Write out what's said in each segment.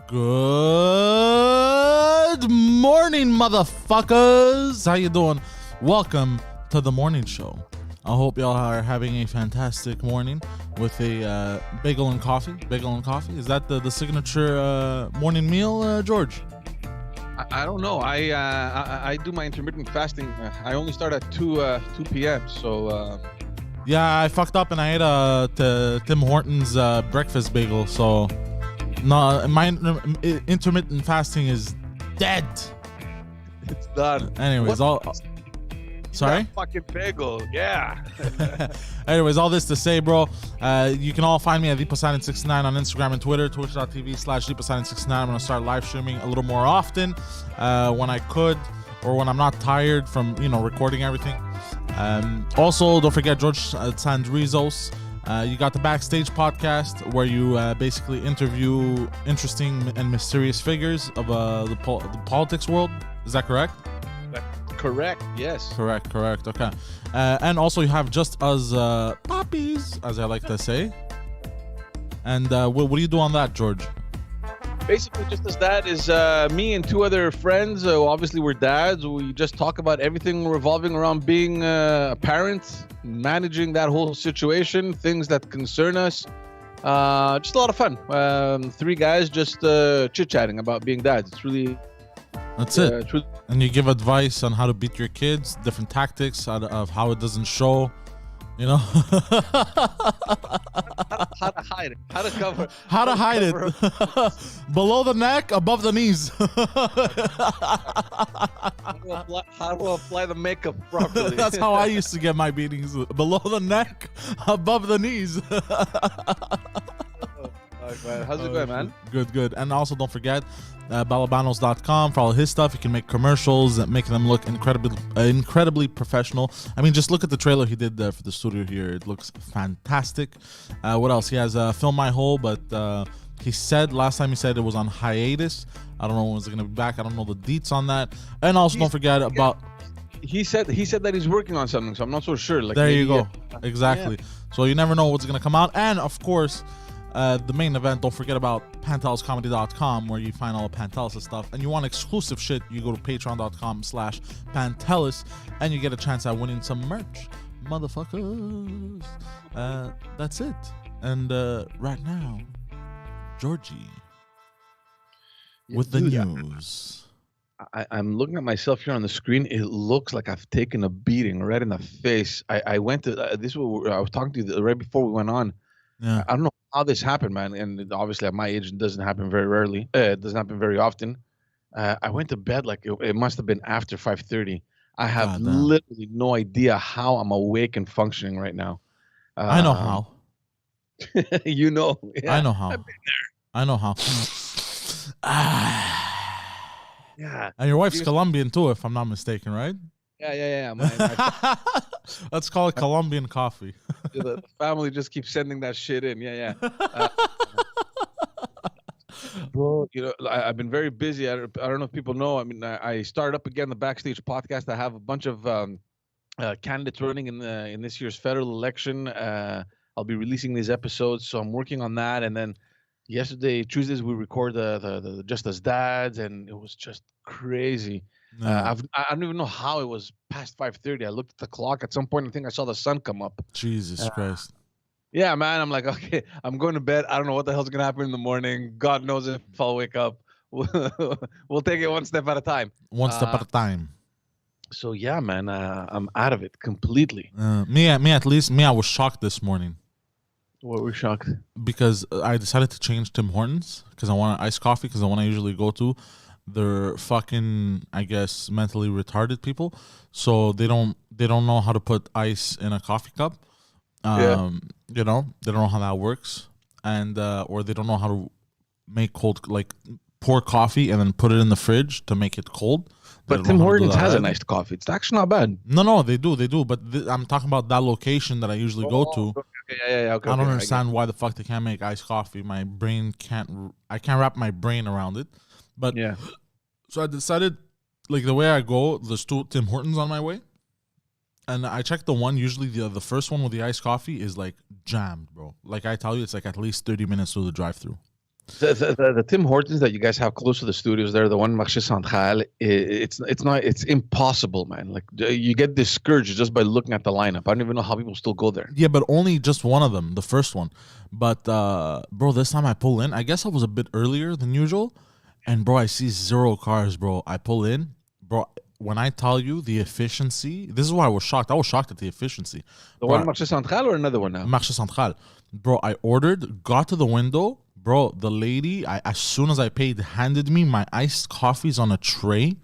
Good morning, motherfuckers. How you doing? Welcome to the morning show. I hope y'all are having a fantastic morning with a bagel and coffee. Bagel and coffee. Is that the signature morning meal, George? I don't know. I do my intermittent fasting. I only start at 2 p.m. So yeah, I fucked up and I ate Tim Hortons breakfast bagel. So no, my intermittent fasting is dead. It's done. Anyways, sorry? That fucking bagel, yeah. Anyways, all this to say, bro, you can all find me at Poseidon69 on Instagram and Twitter, twitch.tv/Poseidon69. I'm going to start live streaming a little more often when I could, or when I'm not tired from, recording everything. Also, don't forget George Sandrizos. You got the Backstage podcast where you basically interview interesting and mysterious figures of the politics world. Is that correct? Correct, yes. Correct, okay. And also you have Just Us Poppies, as I like to say. And what do you do on that, George? Basically, Just As That is me and two other friends. Obviously, we're dads. We just talk about everything revolving around being a parent, managing that whole situation, things that concern us. Just a lot of fun. Three guys just chit-chatting about being dads. It's really... That's it. And you give advice on how to beat your kids, different tactics of how it doesn't show, how to hide it, how to cover, how to hide it below the neck, above the knees. How to apply the makeup properly. That's how I used to get my beatings, below the neck, above the knees. How's it going, man? Good. And also don't forget balabanos.com for all his stuff. You can make commercials and make them look incredibly professional. I mean, just look at the trailer he did for the studio here. It looks fantastic. What else? He has Film My Hole, but he said last time it was on hiatus. I don't know when it's going to be back. I don't know the deets on that. And also don't forget about... He said that he's working on something, so I'm not so sure. There you go. Exactly. Yeah. So you never know what's going to come out. And of course... the main event, don't forget about panteliscomedy.com where you find all the Pantelis stuff. And you want exclusive shit, you go to patreon.com/Pantelis and you get a chance at winning some merch. Motherfuckers. That's it. And right now, Georgie with the news. I'm looking at myself here on the screen. It looks like I've taken a beating right in the face. I went to I was talking to you right before we went on. Yeah. I don't know how this happened, man. And obviously at my age, it doesn't happen very rarely. It doesn't happen very often. I went to bed like it must have been after 5:30. I have literally no idea how I'm awake and functioning right now. I know how. You know. Yeah, I know how. I've been there. I know how. Yeah. And your wife's Colombian too, if I'm not mistaken, right? Yeah. Let's call it Colombian coffee. The family just keeps sending that shit in. Yeah. Bro, I've been very busy. I don't know if people know. I mean, I started up again the Backstage podcast. I have a bunch of candidates running in this year's federal election. I'll be releasing these episodes, so I'm working on that. And then Tuesdays, we record the Just As Dads, and it was just crazy. No. I don't even know how it was past 5:30. I looked at the clock at some point. I think I saw the sun come up. Jesus Christ. Yeah, man. I'm like, okay, I'm going to bed. I don't know what the hell's going to happen in the morning. God knows if I'll wake up. We'll take it one step at a time. One step at a time. So, yeah, man, I'm out of it completely. Me, I was shocked this morning. What were shocked? Because I decided to change Tim Hortons because I want iced coffee because the one I usually go to, they're fucking, I guess, mentally retarded people. So they don't know how to put ice in a coffee cup. They don't know how that works, and or they don't know how to make pour coffee and then put it in the fridge to make it cold. But Tim Hortons has a nice coffee. It's actually not bad. No, they do. But I'm talking about that location that I usually go to. Yeah. Okay, I don't understand why the fuck they can't make iced coffee. My brain I can't wrap my brain around it. But yeah. So I decided, the way I go, there's two Tim Hortons on my way. And I checked the one, usually the first one with the iced coffee is jammed, bro. Like I tell you, it's at least 30 minutes through the drive-thru. The Tim Hortons that you guys have close to the studios there, the one Marché Central, it's impossible, man. Like you get discouraged just by looking at the lineup. I don't even know how people still go there. Yeah, but only just one of them, the first one. But bro, this time I pull in. I guess I was a bit earlier than usual, and bro, I see 0 cars, bro. I pull in, bro. When I tell you the efficiency, this is why I was shocked. I was shocked at the efficiency. The one Marché Central or another one now? Marché Central. Bro, I ordered, got to the window. Bro, the lady, as soon as I paid, handed me my iced coffees on a tray.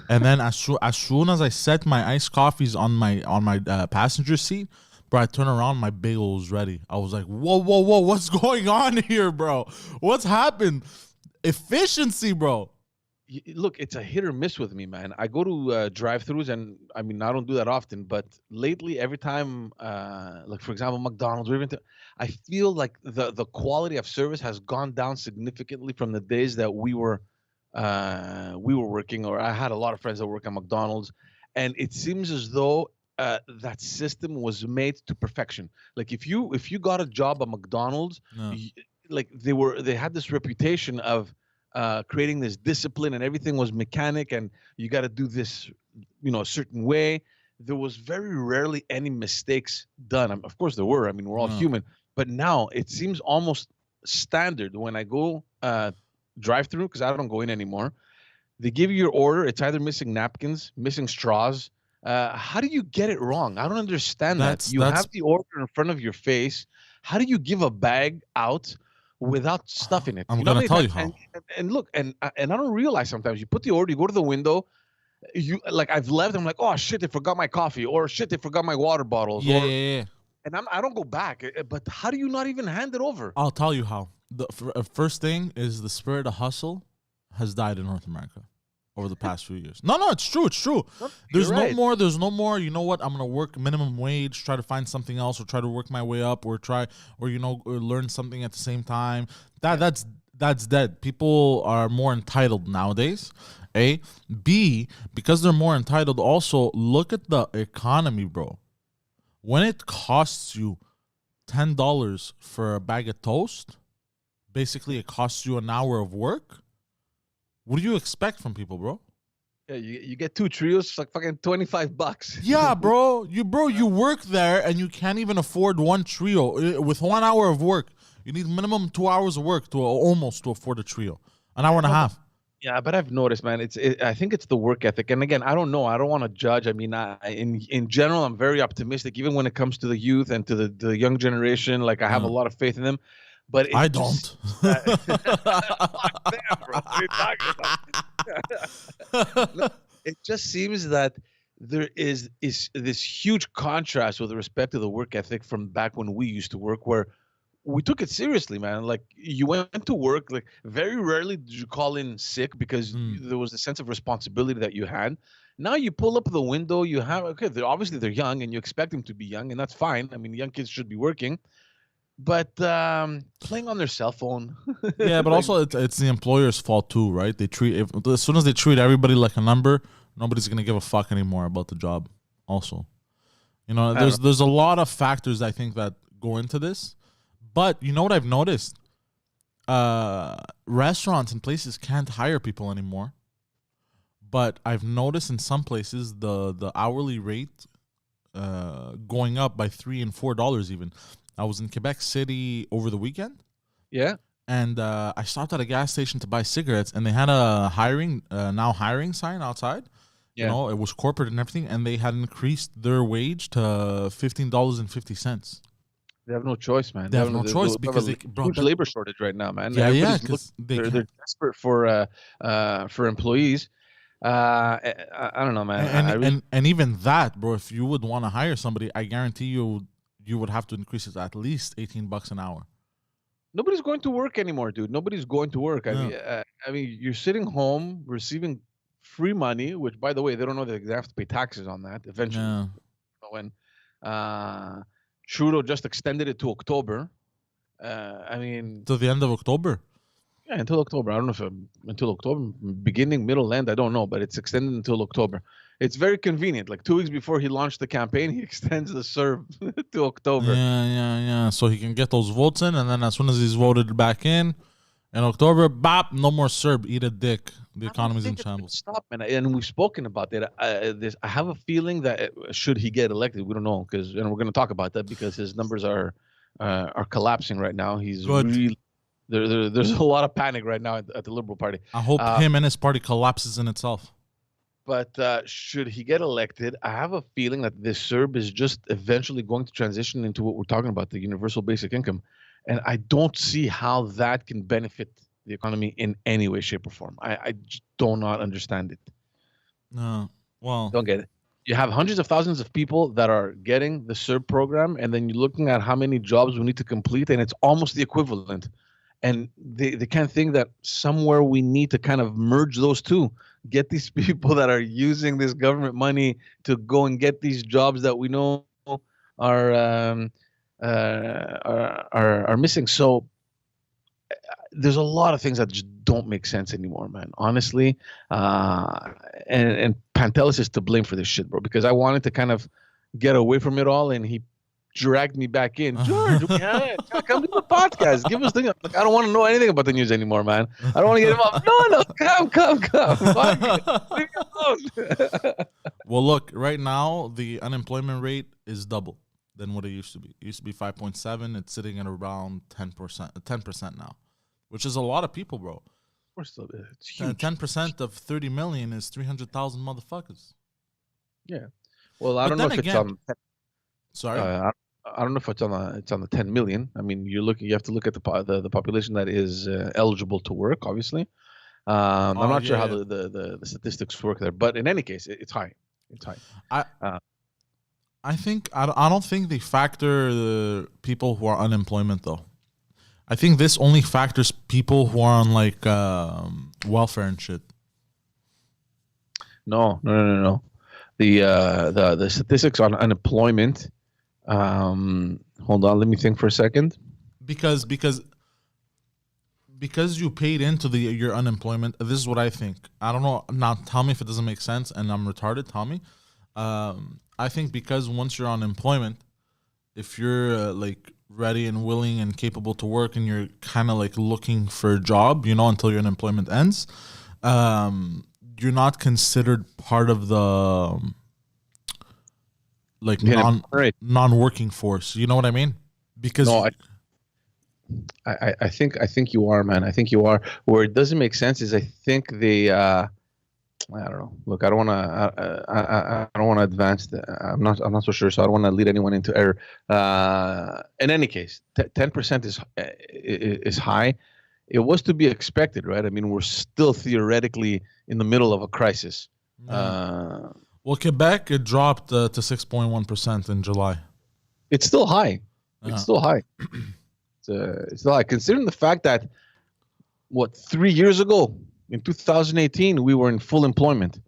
And then as soon as I set my iced coffees on my passenger seat, bro, I turn around, my bagel was ready. I was like, whoa, what's going on here, bro? What's happened? Efficiency, bro. Look, it's a hit or miss with me, man. I go to drive-throughs, and I mean, I don't do that often, but lately, every time, like for example, McDonald's, or even I feel like the quality of service has gone down significantly from the days that we were working, or I had a lot of friends that work at McDonald's, and it seems as though that system was made to perfection. Like if you got a job at McDonald's, like they had this reputation of creating this discipline, and everything was mechanic, and you got to do this, a certain way. There was very rarely any mistakes done. Of course there were. I mean, we're all human. But now it seems almost standard when I go drive through, because I don't go in anymore. They give you your order. It's either missing napkins, missing straws. How do you get it wrong? I don't understand that. You have the order in front of your face. How do you give a bag out without stuff in it? I'm gonna tell you how. And look, and I don't realize sometimes you put the order, you go to the window, like I've left, I'm like, oh shit, they forgot my coffee, or shit, they forgot my water bottles. Yeah. And I don't go back. But how do you not even hand it over? I'll tell you how. The first thing is the spirit of hustle has died in North America over the past few years. No, it's true. There's no more. You know what? I'm gonna work minimum wage, try to find something else, or try to work my way up, or learn something at the same time. That's dead. People are more entitled nowadays. A, B, because they're more entitled. Also, look at the economy, bro. When it costs you $10 for a bag of toast, basically it costs you an hour of work. What do you expect from people, bro? Yeah, you get 2 trios, like fucking $25. Yeah, bro. You work there and you can't even afford one trio. With 1 hour of work, you need minimum 2 hours of work to afford a trio. An hour and a half. Yeah, but I've noticed, man. I think it's the work ethic. And again, I don't know. I don't want to judge. I mean, in general, I'm very optimistic, even when it comes to the youth and to the young generation. Like I have a lot of faith in them. But I don't. Damn, bro. What are you talking about? It just seems that there is this huge contrast with respect to the work ethic from back when we used to work, where we took it seriously, man. Like you went to work, like very rarely did you call in sick because there was a sense of responsibility that you had. Now you pull up the window, you have, they're young and you expect them to be young, and that's fine. I mean, young kids should be working. But playing on their cell phone. Yeah, but also it's the employer's fault too, right? As soon as they treat everybody like a number, nobody's gonna give a fuck anymore about the job. Also, there's a lot of factors I think that go into this. But you know what I've noticed? Restaurants and places can't hire people anymore. But I've noticed in some places the hourly rate going up by $3 and $4 even. I was in Quebec City over the weekend. Yeah. And I stopped at a gas station to buy cigarettes, and they had a now hiring sign outside. Yeah. It was corporate and everything, and they had increased their wage to $15.50. They have no choice, man. They have no choice because huge labor shortage right now, man. Yeah, because they're desperate for employees. I don't know, man. And even that, bro. If you would want to hire somebody, I guarantee you would have to increase it at least $18 an hour. Nobody's going to work anymore, dude. Nobody's going to work. I mean, you're sitting home receiving free money, which, by the way, they don't know that they have to pay taxes on that eventually. Yeah. When Trudeau just extended it to October. To the end of October? Yeah, until October. I don't know if until October, beginning, middle, end, I don't know, but it's extended until October. It's very convenient. Like 2 weeks before he launched the campaign, he extends the CERB to October. Yeah. So he can get those votes in, and then as soon as he's voted back in, In October, bop, no more CERB. Eat a dick. The I don't economy's in think it's gonna shambles. stop, man. And we've spoken about that. I have a feeling that should he get elected, we don't know, and we're going to talk about that because his numbers are collapsing right now. He's Good. really there's a lot of panic right now at the Liberal Party. I hope him and his party collapses in itself. But should he get elected, I have a feeling that this CERB is just eventually going to transition into what we're talking about, the universal basic income. And I don't see how that can benefit the economy in any way, shape, or form. I just do not understand it. No. Well, Don't get it. You have hundreds of thousands of people that are getting the CERB program, and then you're looking at how many jobs we need to complete, and it's almost the equivalent. And they can't think that somewhere we need to kind of merge those two, get these people that are using this government money to go and get these jobs that we know are missing. So there's a lot of things that just don't make sense anymore, man. Honestly, and Pantelis is to blame for this shit, bro. Because I wanted to kind of get away from it all, and he dragged me back in. George, come to the podcast. Give us things. Like, I don't want to know anything about the news anymore, man. I don't want to get involved. No, come. Leave me alone. Well, look, right now the unemployment rate is double than what it used to be. It used to be 5.7. It's sitting at around 10%. 10% now, which is a lot of people, bro. It's huge. 10% of 30 million is 300,000 motherfuckers. Yeah. Well, I don't know if it's on. Sorry. I don't know if it's on the 10 million. I mean, you have to look at the population that is eligible to work. Obviously, I'm not sure how the statistics work there, but in any case, it's high. It's high. I don't think they factor the people who are unemployment though. I think this only factors people who are on like welfare and shit. No. The statistics on unemployment. Hold on, let me think for a second. Because you paid into your unemployment. This is what I think. I don't know. Now tell me if it doesn't make sense and I'm retarded. Tell me. I think because once you're on unemployment, if you're like ready and willing and capable to work and you're kind of like looking for a job, until your unemployment ends, you're not considered part of the like non-working force. You know what I mean? Because no, I think you are, man. I think you are. Where it doesn't make sense is I think they I don't know. Look, I don't want to advance. I'm not so sure. So I don't want to lead anyone into error. In any case, 10% is high. It was to be expected, right? I mean, we're still theoretically in the middle of a crisis. Yeah. Well, Quebec, it dropped to 6.1% in July. It's still high. It's still high. It's still high. Considering the fact that, 3 years ago, in 2018, we were in full employment.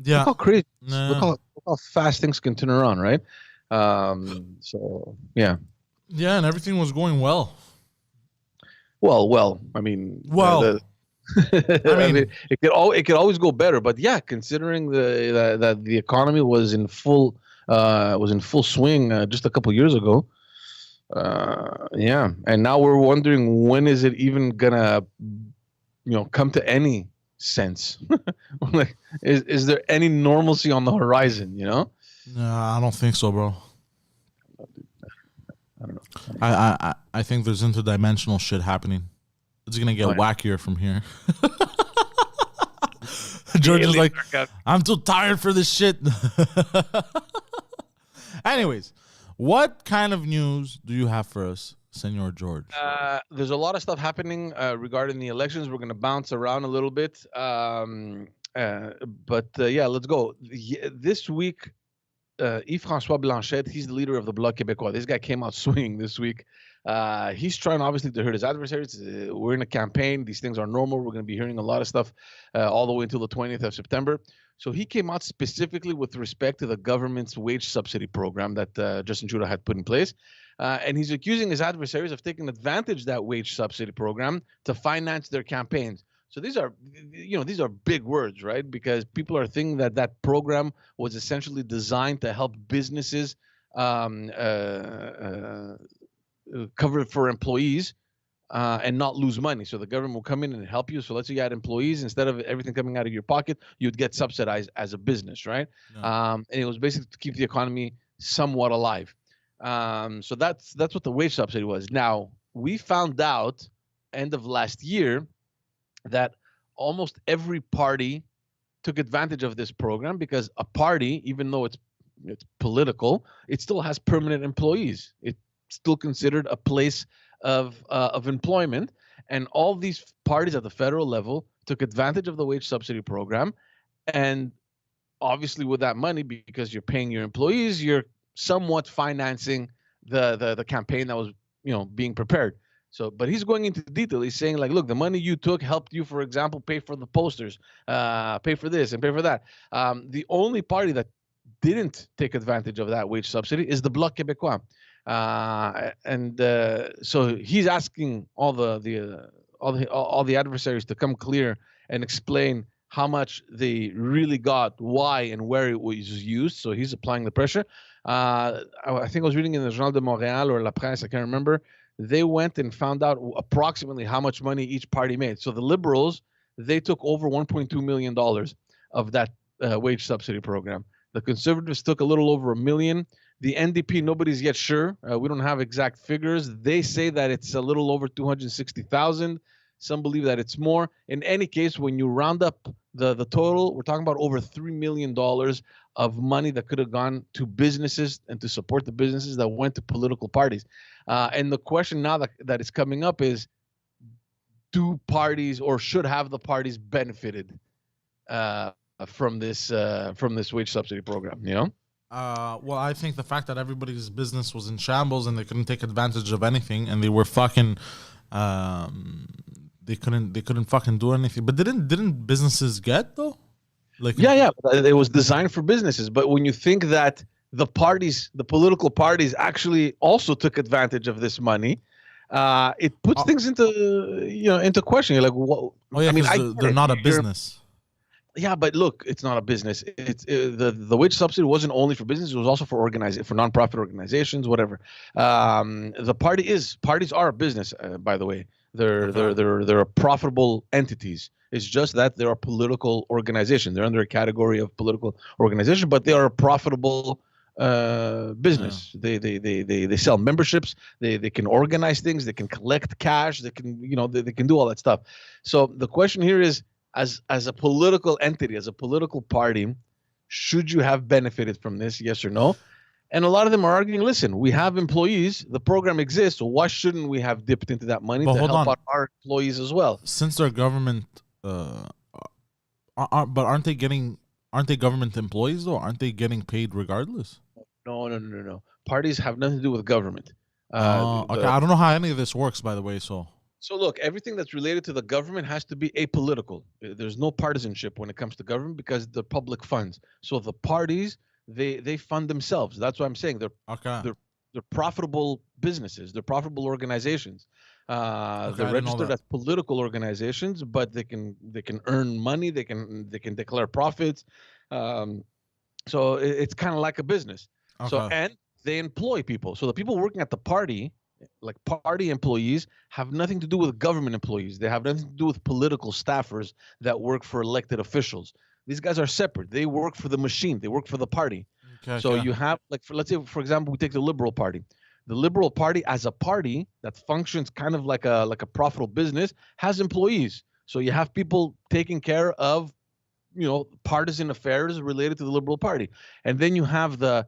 Yeah. Look how crazy. Look how fast things can turn around, right? So, yeah. Yeah, and everything was going well. Well. I mean, I mean, it could always go better, but yeah, considering that the economy was in full swing just a couple years ago, yeah, and now we're wondering when is it even gonna, come to any sense? Like, is there any normalcy on the horizon? No, I don't think so, bro. I don't know. I think there's interdimensional shit happening. It's gonna get wackier from here. George is like, I'm too tired for this shit. Anyways, what kind of news do you have for us, Senor George? There's a lot of stuff happening regarding the elections. We're gonna bounce around a little bit, but yeah, let's go. This week, Yves-François Blanchet, he's the leader of the Bloc Québécois. This guy came out swinging this week. He's trying obviously to hurt his adversaries. We're in a campaign. These things are normal. We're going to be hearing a lot of stuff all the way until the 20th of September. So he came out specifically with respect to the government's wage subsidy program that Justin Trudeau had put in place. And he's accusing his adversaries of taking advantage of that wage subsidy program to finance their campaigns. So these are big words, right? Because people are thinking that program was essentially designed to help businesses cover for employees and not lose money. So the government will come in and help you. So let's say you had employees, instead of everything coming out of your pocket, you'd get subsidized as a business, right? Yeah. And it was basically to keep the economy somewhat alive. So that's what the wage subsidy was. Now we found out end of last year that almost every party took advantage of this program, because a party, even though it's political, it still has permanent employees. It's still considered a place of employment, and all these parties at the federal level took advantage of the wage subsidy program, and obviously with that money, because you're paying your employees, you're somewhat financing the campaign that was being prepared. So, but he's going into detail. He's saying, like, look, the money you took helped you, for example, pay for the posters, pay for this and pay for that. The only party that didn't take advantage of that wage subsidy is the Bloc Québécois. So he's asking all the adversaries to come clear and explain how much they really got, why, and where it was used. So he's applying the pressure. I think I was reading in the Journal de Montréal or La Presse, I can't remember. They went and found out approximately how much money each party made. So the Liberals, they took over $1.2 million of that wage subsidy program. The Conservatives took a little over $1 million. The NDP, nobody's yet sure. We don't have exact figures. They say that it's a little over 260,000. Some believe that it's more. In any case, when you round up the total, we're talking about over $3 million of money that could have gone to businesses and to support the businesses that went to political parties. And the question now that is coming up is, do parties, or should have the parties, benefited from this wage subsidy program? Well, I think the fact that everybody's business was in shambles and they couldn't take advantage of anything, and they were fucking, they couldn't fucking do anything. But didn't businesses get though? Like, yeah, it was designed for businesses. But when you think that the political parties actually also took advantage of this money, it puts things into question. You're like, what? Oh yeah, they're not a business. Yeah, but look, it's not a business. The wage subsidy wasn't only for business; it was also for nonprofit organizations, whatever. Parties are a business, by the way. They're profitable entities. It's just that they're a political organization. They're under a category of political organization, but they are a profitable business. Yeah. They sell memberships. They can organize things. They can collect cash. They can they can do all that stuff. So the question here is, as a political entity, as a political party, should you have benefited from this? Yes or no? And a lot of them are arguing, listen, we have employees, the program exists, so why shouldn't we have dipped into that money to help out our employees as well? Since they're government, but aren't they government employees though? Aren't they getting paid regardless? No. Parties have nothing to do with government. Okay, I don't know how any of this works, by the way, So look, everything that's related to the government has to be apolitical. There's no partisanship when it comes to government, because the public funds. So the parties, they fund themselves. That's what I'm saying. They're profitable businesses. They're profitable organizations. They're registered as political organizations, but they can earn money. They can declare profits. So it's kind of like a business. Okay. So, and they employ people. So the people working at the party, like party employees, have nothing to do with government employees. They have nothing to do with political staffers that work for elected officials. These guys are separate. They work for the machine. They work for the party. Okay, so you have, like, let's say, for example, we take the Liberal Party. The Liberal Party, as a party that functions kind of like a profitable business, has employees. So you have people taking care of, partisan affairs related to the Liberal Party. And then you have the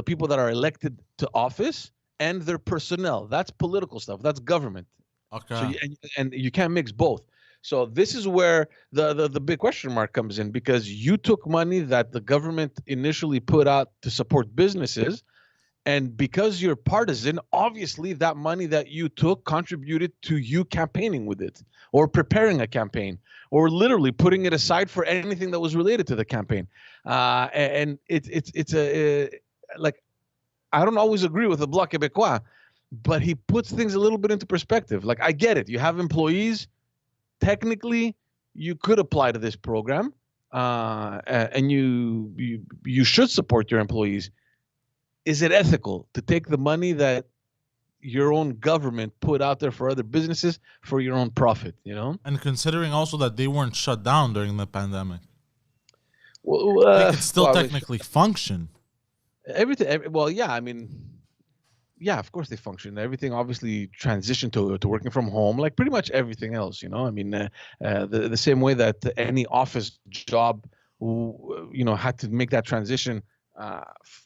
people that are elected to office and their personnel. That's political stuff. That's government. Okay. So and you can't mix both. So this is where the big question mark comes in, because you took money that the government initially put out to support businesses, and because you're partisan, obviously that money that you took contributed to you campaigning with it, or preparing a campaign, or literally putting it aside for anything that was related to the campaign. And it's like, I don't always agree with the Bloc Québécois, but he puts things a little bit into perspective. Like, I get it. You have employees. Technically, you could apply to this program, and you should support your employees. Is it ethical to take the money that your own government put out there for other businesses for your own profit, you know? And considering also that they weren't shut down during the pandemic, Well, they could still well, I mean, technically function. well, yeah, I mean, yeah, of course they function. Everything obviously transitioned to working from home, like pretty much everything else, you know? I mean, the same way that any office job, you know, had to make that transition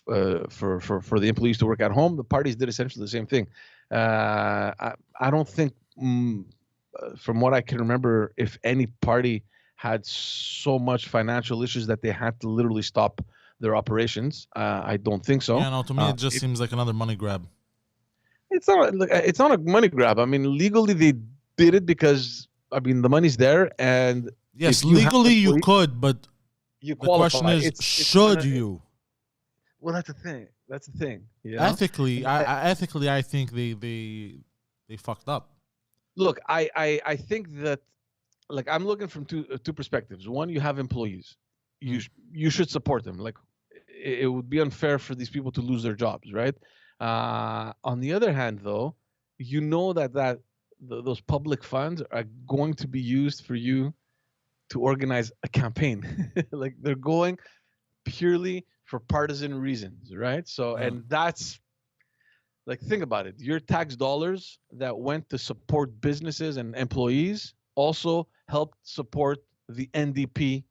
for the employees to work at home, the parties did essentially the same thing. I don't think, from what I can remember, if any party had so much financial issues that they had to literally stop their operations. I don't think so. Yeah, no, to me it just seems like another money grab. It's not a money grab. I mean, legally they did it because, I mean, the money's there, and yes, legally you could, but you the question is, should you? Well, that's the thing. That's the thing. You know? Ethically, I think they fucked up. Look, I think that, like, I'm looking from two perspectives. One, you have employees. You should support them. Like, it would be unfair for these people to lose their jobs, right? On the other hand, though, you know that those public funds are going to be used for you to organize a campaign. Like, they're going purely for partisan reasons, right? So, and that's, like, think about it. Your tax dollars that went to support businesses and employees also helped support the NDP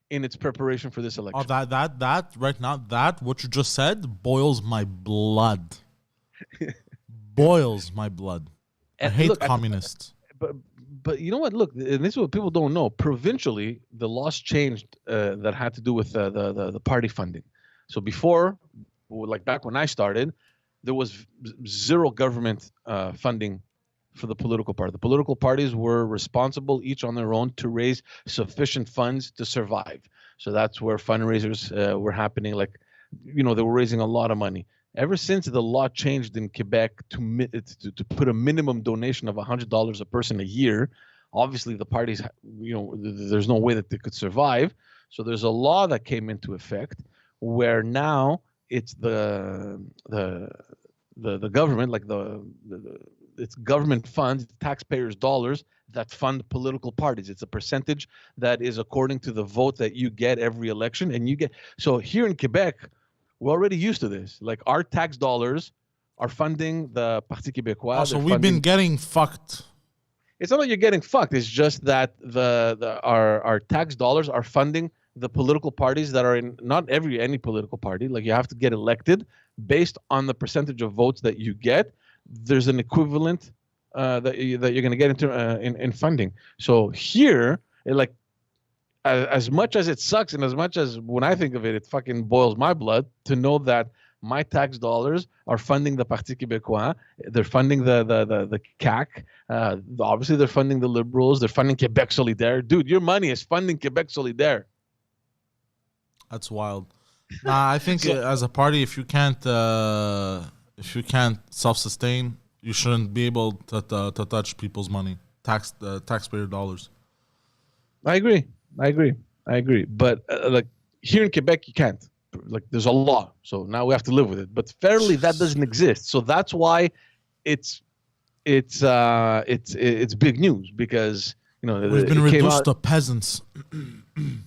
in its preparation for this election. Oh, that right now, that what you just said boils my blood. Boils my blood. I hate communists. But you know what? Look, and this is what people don't know. Provincially, the laws changed that had to do with the party funding. So before, like back when I started, there was zero government funding for the political party. The political parties were responsible, each on their own, to raise sufficient funds to survive. So that's where fundraisers were happening. Like, you know, they were raising a lot of money. Ever since the law changed in Quebec to put a minimum donation of $100 a person a year, obviously the parties, you know, there's no way that they could survive. So there's a law that came into effect where now it's the government, like it's government funds, taxpayers' dollars that fund political parties. It's a percentage that is according to the vote that you get every election, and you get. So here in Quebec, we're already used to this. Like, our tax dollars are funding the Parti Québécois. Oh, so we've been getting fucked. It's not that you're getting fucked. It's just that our tax dollars are funding the political parties that are in not any political party. Like, you have to get elected based on the percentage of votes that you get. There's an equivalent that you're going to get into in funding. So here, as much as it sucks, and as much as when I think of it, it fucking boils my blood to know that my tax dollars are funding the Parti Québécois. They're funding the CAQ. Obviously, they're funding the Liberals. They're funding Québec Solidaire. Dude, your money is funding Québec Solidaire. That's wild. Nah, I think as a party, if you can't self-sustain, you shouldn't be able to touch people's money, taxpayer dollars. I agree. But like, here in Quebec, you can't. Like, there's a law, so now we have to live with it. But fairly, that doesn't exist. So that's why it's big news, because, you know, we've been reduced to peasants.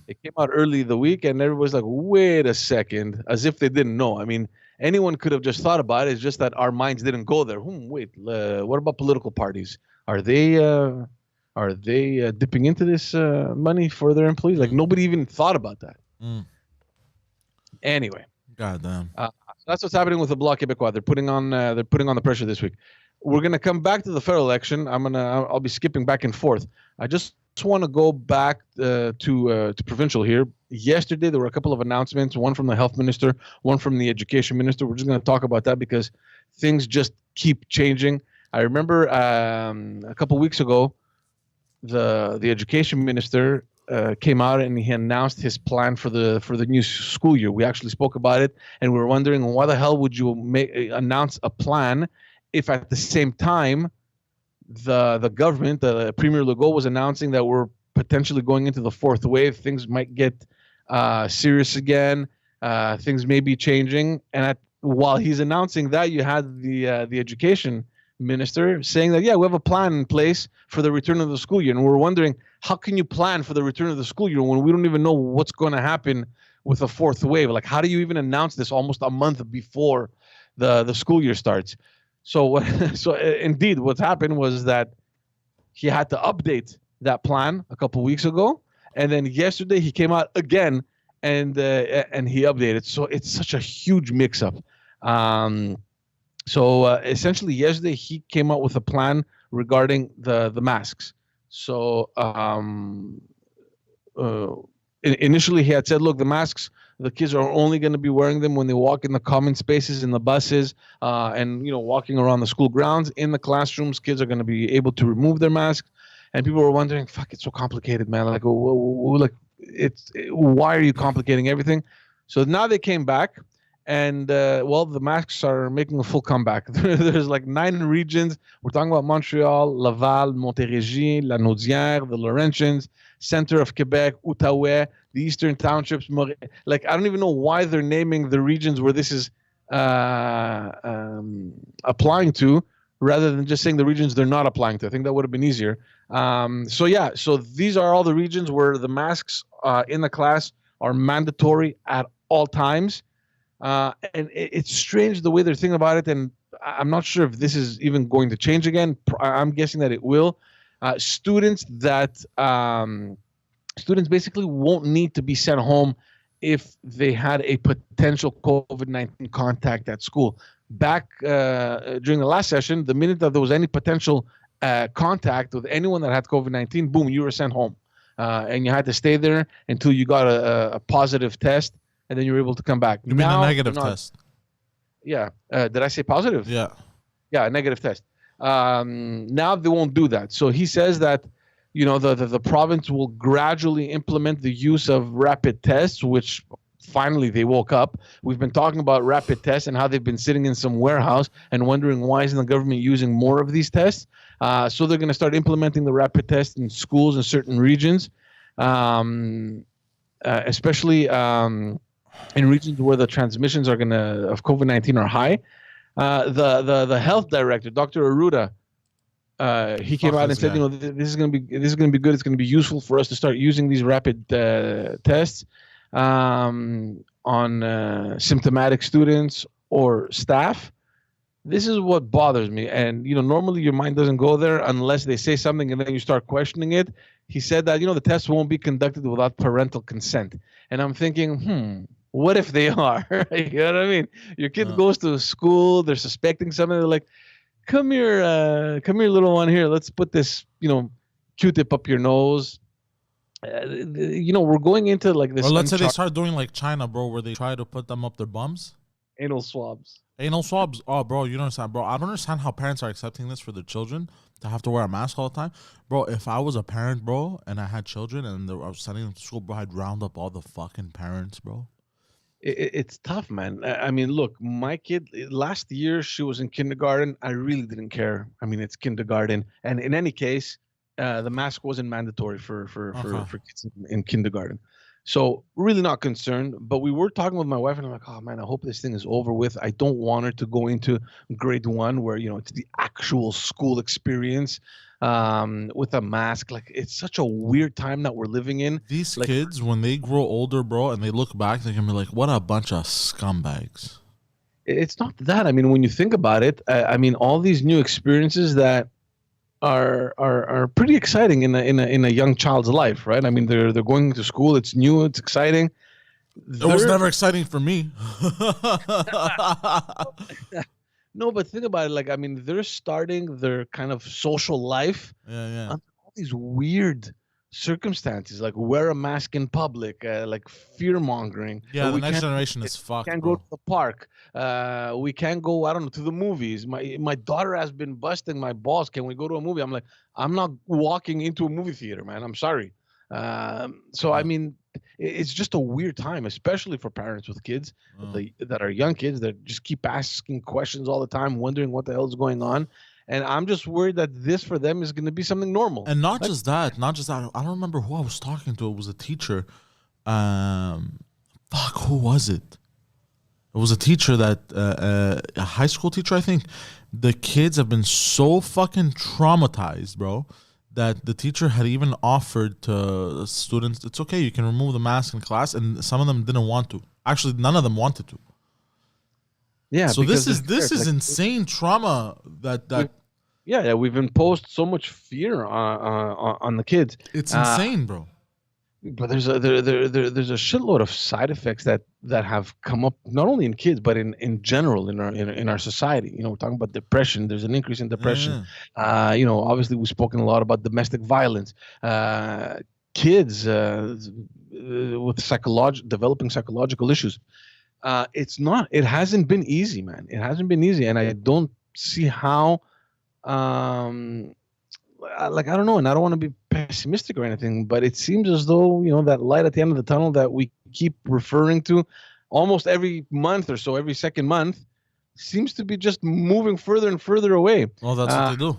It came out early the week, and everybody's like, wait a second, as if they didn't know. I mean, anyone could have just thought about it. It's just that our minds didn't go there. Wait, what about political parties? Are they dipping into this money for their employees? Like, nobody even thought about that. Anyway, goddamn. That's what's happening with the Bloc Québécois. They're putting on the pressure this week. We're gonna come back to the federal election. I'll be skipping back and forth. I just want to go back to provincial here. Yesterday there were a couple of announcements. One from the health minister, one from the education minister. We're just gonna talk about that because things just keep changing. I remember a couple weeks ago, the education minister came out and he announced his plan for the new school year. We actually spoke about it, and we were wondering, why the hell would you announce a plan if at the same time the government, the Premier Legault, was announcing that we're potentially going into the fourth wave. Things might get serious again. Things may be changing. And while he's announcing that, you had the education minister saying that, yeah, we have a plan in place for the return of the school year. And we're wondering, how can you plan for the return of the school year when we don't even know what's going to happen with a fourth wave? Like, how do you even announce this almost a month before the school year starts? So, so indeed, what's happened was that he had to update that plan a couple weeks ago, and then yesterday he came out again and he updated. So it's such a huge mix-up. So essentially, yesterday he came out with a plan regarding the masks. So initially he had said, look, the masks, the kids are only going to be wearing them when they walk in the common spaces, in the buses, and walking around the school grounds. In the classrooms, kids are going to be able to remove their masks. And people were wondering, fuck, it's so complicated, man. Like, why are you complicating everything? So now they came back. And, the masks are making a full comeback. There's like 9 regions. We're talking about Montreal, Laval, Montérégie, La Naudière, the Laurentians, center of Quebec, Outaouais, the eastern townships. Like, I don't even know why they're naming the regions where this is applying to, rather than just saying the regions they're not applying to. I think that would have been easier. So these are all the regions where the masks in the class are mandatory at all times. And it's strange the way they're thinking about it, and I'm not sure if this is even going to change again. I'm guessing that it will. Students basically won't need to be sent home if they had a potential COVID-19 contact at school. Back during the last session, the minute that there was any potential contact with anyone that had COVID-19, boom, you were sent home, and you had to stay there until you got a positive test. And then you were able to come back. You mean a negative test? Yeah. Did I say positive? Yeah. Yeah, a negative test. Now they won't do that. So he says that, the province will gradually implement the use of rapid tests, which finally they woke up. We've been talking about rapid tests and how they've been sitting in some warehouse and wondering why isn't the government using more of these tests. So they're going to start implementing the rapid test in schools in certain regions, especially in regions where the transmissions of COVID-19 are high. The health director, Dr. Arruda, he came out and said, this is going to be good. It's going to be useful for us to start using these rapid tests on symptomatic students or staff. This is what bothers me. And, normally your mind doesn't go there unless they say something and then you start questioning it. He said that, the tests won't be conducted without parental consent. And I'm thinking, what if they are? You know what I mean? Your kid goes to school, they're suspecting something, they're like, come here, little one, here. Let's put this, Q-tip up your nose. We're going into like this. Or let's say they start doing like China, bro, where they try to put them up their bums. Anal swabs. Anal swabs. Oh, bro, you don't understand, bro. I don't understand how parents are accepting this for their children to have to wear a mask all the time. Bro, if I was a parent, bro, and I had children and I was sending them to school, bro, I'd round up all the fucking parents, bro. It's tough, man. I mean, look, my kid, last year she was in kindergarten. I really didn't care. I mean, it's kindergarten. And in any case, the mask wasn't mandatory for kids in kindergarten. So really not concerned. But we were talking with my wife and I'm like, oh, man, I hope this thing is over with. I don't want her to go into grade 1 where, it's the actual school experience with a mask. Like, it's such a weird time that we're living in. These kids, when they grow older, bro, and they look back, they're gonna be like, what a bunch of scumbags. It's not that. I mean, when you think about it, I mean, all these new experiences that are pretty exciting in a young child's life, right? I mean, they're going to school. It's new. It's exciting. It was never exciting for me. No, but think about it. Like, I mean, they're starting their kind of social life under all these weird circumstances, like wear a mask in public, like fear mongering. Yeah, the next generation is fucked. We can't go to the park. We can't go, I don't know, to the movies. My daughter has been busting my balls. Can we go to a movie? I'm like, I'm not walking into a movie theater, man. I'm sorry. So, I mean, it's just a weird time, especially for parents with kids that are young kids that just keep asking questions all the time, wondering what the hell is going on. And I'm just worried that this for them is going to be something normal. And not just that. I don't remember who I was talking to. It was a teacher. Fuck, who was it? It was a teacher that, a high school teacher, I think. The kids have been so fucking traumatized, bro, that the teacher had even offered to students, it's okay, you can remove the mask in class, and some of them didn't want to. Actually, none of them wanted to. Yeah. So this is insane trauma that yeah, we've imposed so much fear on the kids. it's insane, bro. But there's a shitload of side effects that have come up not only in kids but in general in our society. We're talking about depression. There's an increase in depression. Obviously we've spoken a lot about domestic violence. Kids with developing psychological issues. It hasn't been easy, man. It hasn't been easy, and I don't see how. I don't know, and I don't want to be pessimistic or anything, but it seems as though that light at the end of the tunnel that we keep referring to almost every month or so, every second month, seems to be just moving further and further away. Well, that's what they do.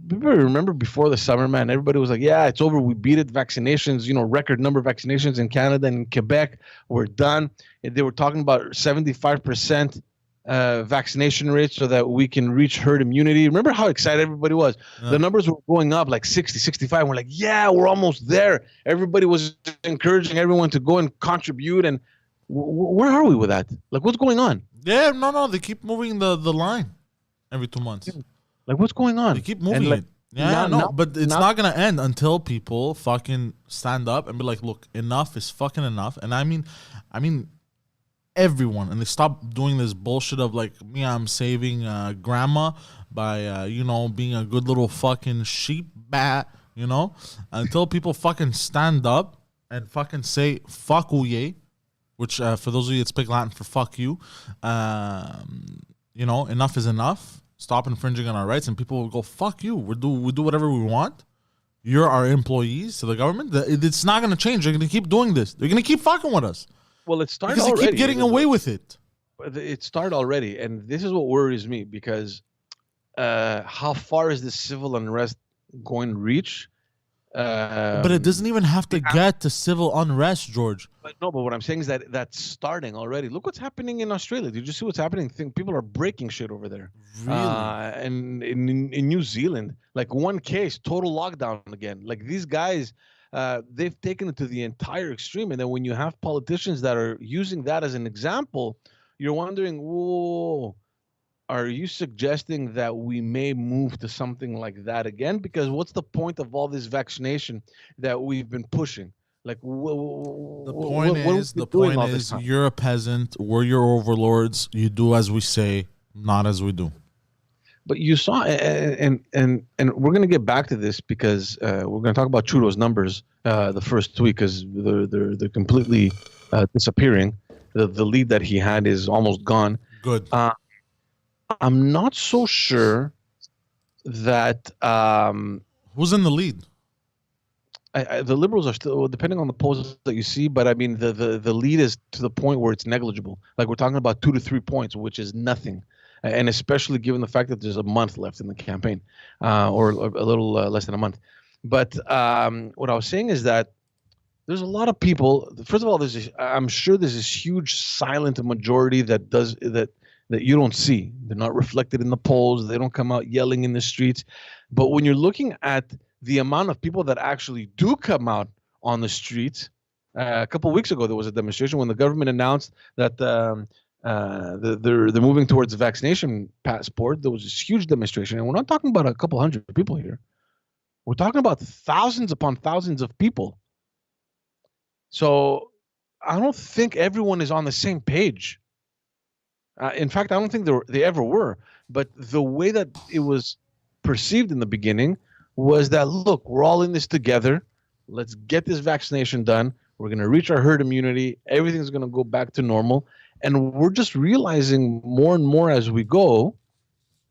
Remember before the summer, man, everybody was like, yeah, it's over, we beat it, vaccinations, record number of vaccinations in Canada and in Quebec, we're done. And they were talking about 75% vaccination rate so that we can reach herd immunity. Remember how excited everybody was? The numbers were going up like 60, 65. We're like, yeah, we're almost there. Everybody was encouraging everyone to go and contribute. And where are we with that? Like, what's going on? Yeah, no, they keep moving the line every 2 months. Like, what's going on? They keep moving it. Yeah, but it's not going to end until people fucking stand up and be like, look, enough is fucking enough. And I mean, everyone, and they stop doing this bullshit of like, I'm saving grandma by being a good little fucking sheep bat, until people fucking stand up and fucking say fuck uye, which for those of you that speak Latin for fuck you, enough is enough. Stop infringing on our rights, and people will go, fuck you, we do whatever we want. You're our employees to the government. It's not going to change. They're going to keep doing this. They're going to keep fucking with us. Well, it started because already. They keep getting away with it. It started already, and this is what worries me, because how far is this civil unrest going to reach? But it doesn't even have to get to civil unrest, George. But what I'm saying is that that's starting already. Look what's happening in Australia. Did you see what's happening? People are breaking shit over there. Really? And in New Zealand, like one case, total lockdown again. Like these guys, they've taken it to the entire extreme. And then when you have politicians that are using that as an example, you're wondering, whoa, are you suggesting that we may move to something like that again? Because what's the point of all this vaccination that we've been pushing? Like, the point is, you're a peasant. We're your overlords. You do as we say, not as we do. But you saw, and we're going to get back to this because we're going to talk about Trudeau's numbers the first week, because they're completely disappearing. The lead that he had is almost gone. Good. I'm not so sure that who's in the lead. The Liberals are still, depending on the polls that you see, but I mean the lead is to the point where it's negligible. Like we're talking about 2 to 3 points, which is nothing, and especially given the fact that there's a month left in the campaign, or a little less than a month. But what I was saying is that there's a lot of people. First of all, I'm sure there's this huge silent majority that you don't see. They're not reflected in the polls. They don't come out yelling in the streets. But when you're looking at the amount of people that actually do come out on the streets, a couple of weeks ago, there was a demonstration when the government announced that they're moving towards a vaccination passport. There was this huge demonstration. And we're not talking about a couple hundred people here. We're talking about thousands upon thousands of people. So I don't think everyone is on the same page. In fact, I don't think they ever were. But the way that it was perceived in the beginning was that, look, we're all in this together. Let's get this vaccination done. We're going to reach our herd immunity. Everything's going to go back to normal. And we're just realizing more and more as we go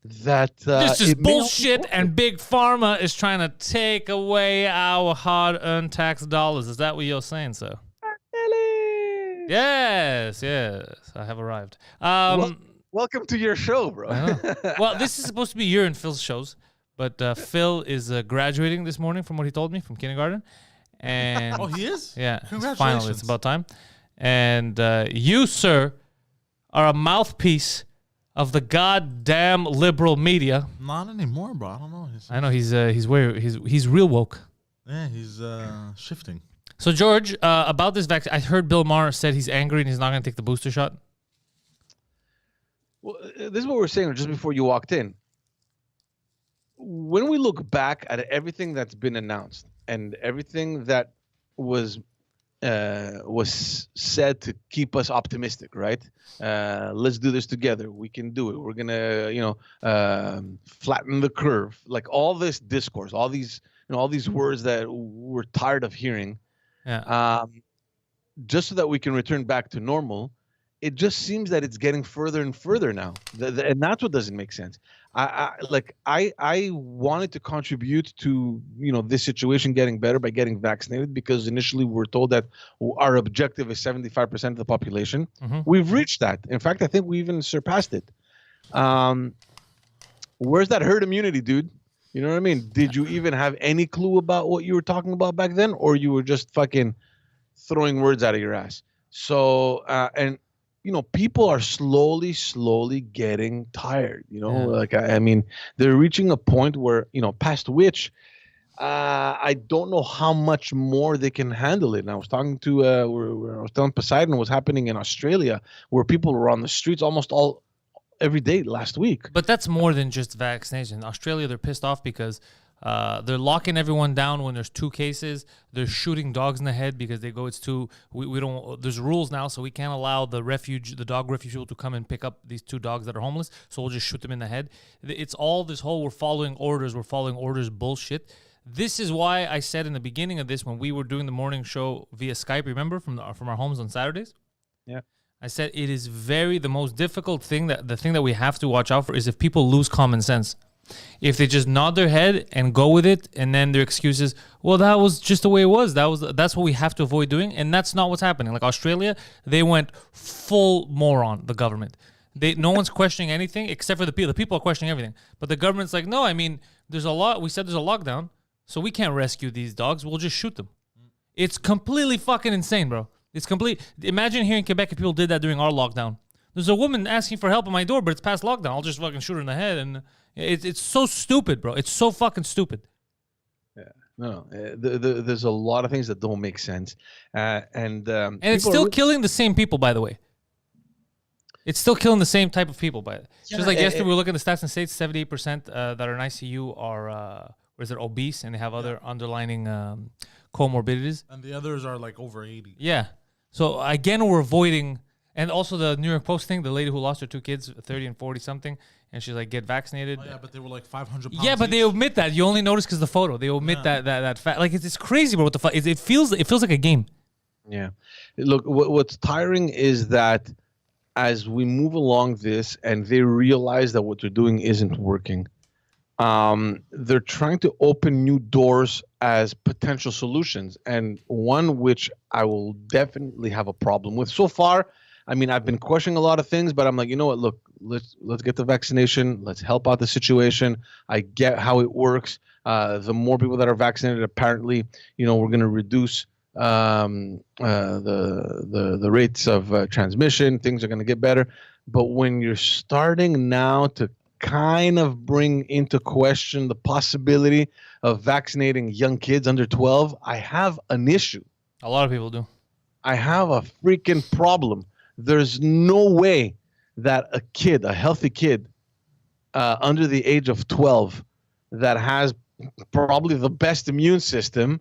that this is bullshit, and Big Pharma is trying to take away our hard-earned tax dollars. Is that what you're saying, sir? Yes, I have arrived. Welcome to your show, bro. Well, this is supposed to be your and Phil's shows, but Phil is graduating this morning from what he told me from kindergarten. And oh, he is? Yeah. Congratulations. Finally, it's about time. And you, sir, are a mouthpiece of the goddamn liberal media. Not anymore, bro. I don't know. I know he's real woke. Yeah, he's shifting. So George, about this vaccine, I heard Bill Maher said he's angry and he's not going to take the booster shot. Well, this is what we're saying just before you walked in. When we look back at everything that's been announced and everything that was said to keep us optimistic, right? Let's do this together. We can do it. We're gonna, flatten the curve. Like all this discourse, all these words that we're tired of hearing. Yeah. Just so that we can return back to normal. It just seems that it's getting further and further now, and that's what doesn't make sense. I wanted to contribute to this situation getting better by getting vaccinated, because initially we were told that our objective is 75% of the population. Mm-hmm. We've reached that. In fact, I think we even surpassed it. Where's that herd immunity, dude? You know what I mean? Did you even have any clue about what you were talking about back then, or you were just fucking throwing words out of your ass? So and people are slowly getting tired, like, I mean, they're reaching a point where, past which I don't know how much more they can handle it. And I was talking to, I was telling Poseidon what's happening in Australia, where people were on the streets almost every day last week. But that's more than just vaccination. In Australia, they're pissed off because they're locking everyone down when there's 2 cases. They're shooting dogs in the head because they go, it's too, we don't, there's rules now, so we can't allow the dog refuge people to come and pick up these 2 dogs that are homeless, so we'll just shoot them in the head. It's all this whole we're following orders bullshit. This is why I said in the beginning of this, when we were doing the morning show via Skype, remember, from our homes on Saturdays? Yeah. I said it is the most difficult thing, the thing that we have to watch out for is if people lose common sense. If they just nod their head and go with it, and then their excuses, well, that was just the way it was. That's what we have to avoid doing, and that's not what's happening. Like Australia, they went full moron, the government. No one's questioning anything except for the people. The people are questioning everything. But the government's like, no, I mean, we said there's a lockdown, so we can't rescue these dogs. We'll just shoot them. It's completely fucking insane, bro. Imagine here in Quebec if people did that during our lockdown. There's a woman asking for help at my door, but it's past lockdown. I'll just fucking shoot her in the head, and it's so stupid, bro. It's so fucking stupid. Yeah, no. There's a lot of things that don't make sense, and it's still killing the same people, by the way. It's still killing the same type of people, just like yesterday we were looking at the stats in the States. 78% that are in ICU are obese, and they have other underlining comorbidities, and the others are like over 80. Yeah. So again, we're avoiding. And also the New York Post thing, the lady who lost her 2 kids, 30 and 40 something, and she's like, get vaccinated. Oh, yeah, but they were like 500 pounds. Yeah, but they omit that. You only notice because the photo. They omit that fact. Like, it's crazy, bro. What the fuck? It feels like a game. Yeah. Look, what's tiring is that as we move along this and they realize that what they're doing isn't working, they're trying to open new doors as potential solutions. And one which I will definitely have a problem with. So far, I mean, I've been questioning a lot of things, but I'm like, you know what? Look, let's get the vaccination. Let's help out the situation. I get how it works. The more people that are vaccinated, apparently, we're going to reduce the rates of transmission. Things are going to get better. But when you're starting now to kind of bring into question the possibility of vaccinating young kids under 12, I have an issue. A lot of people do. I have a freaking problem. There's no way that a healthy kid under the age of 12 that has probably the best immune system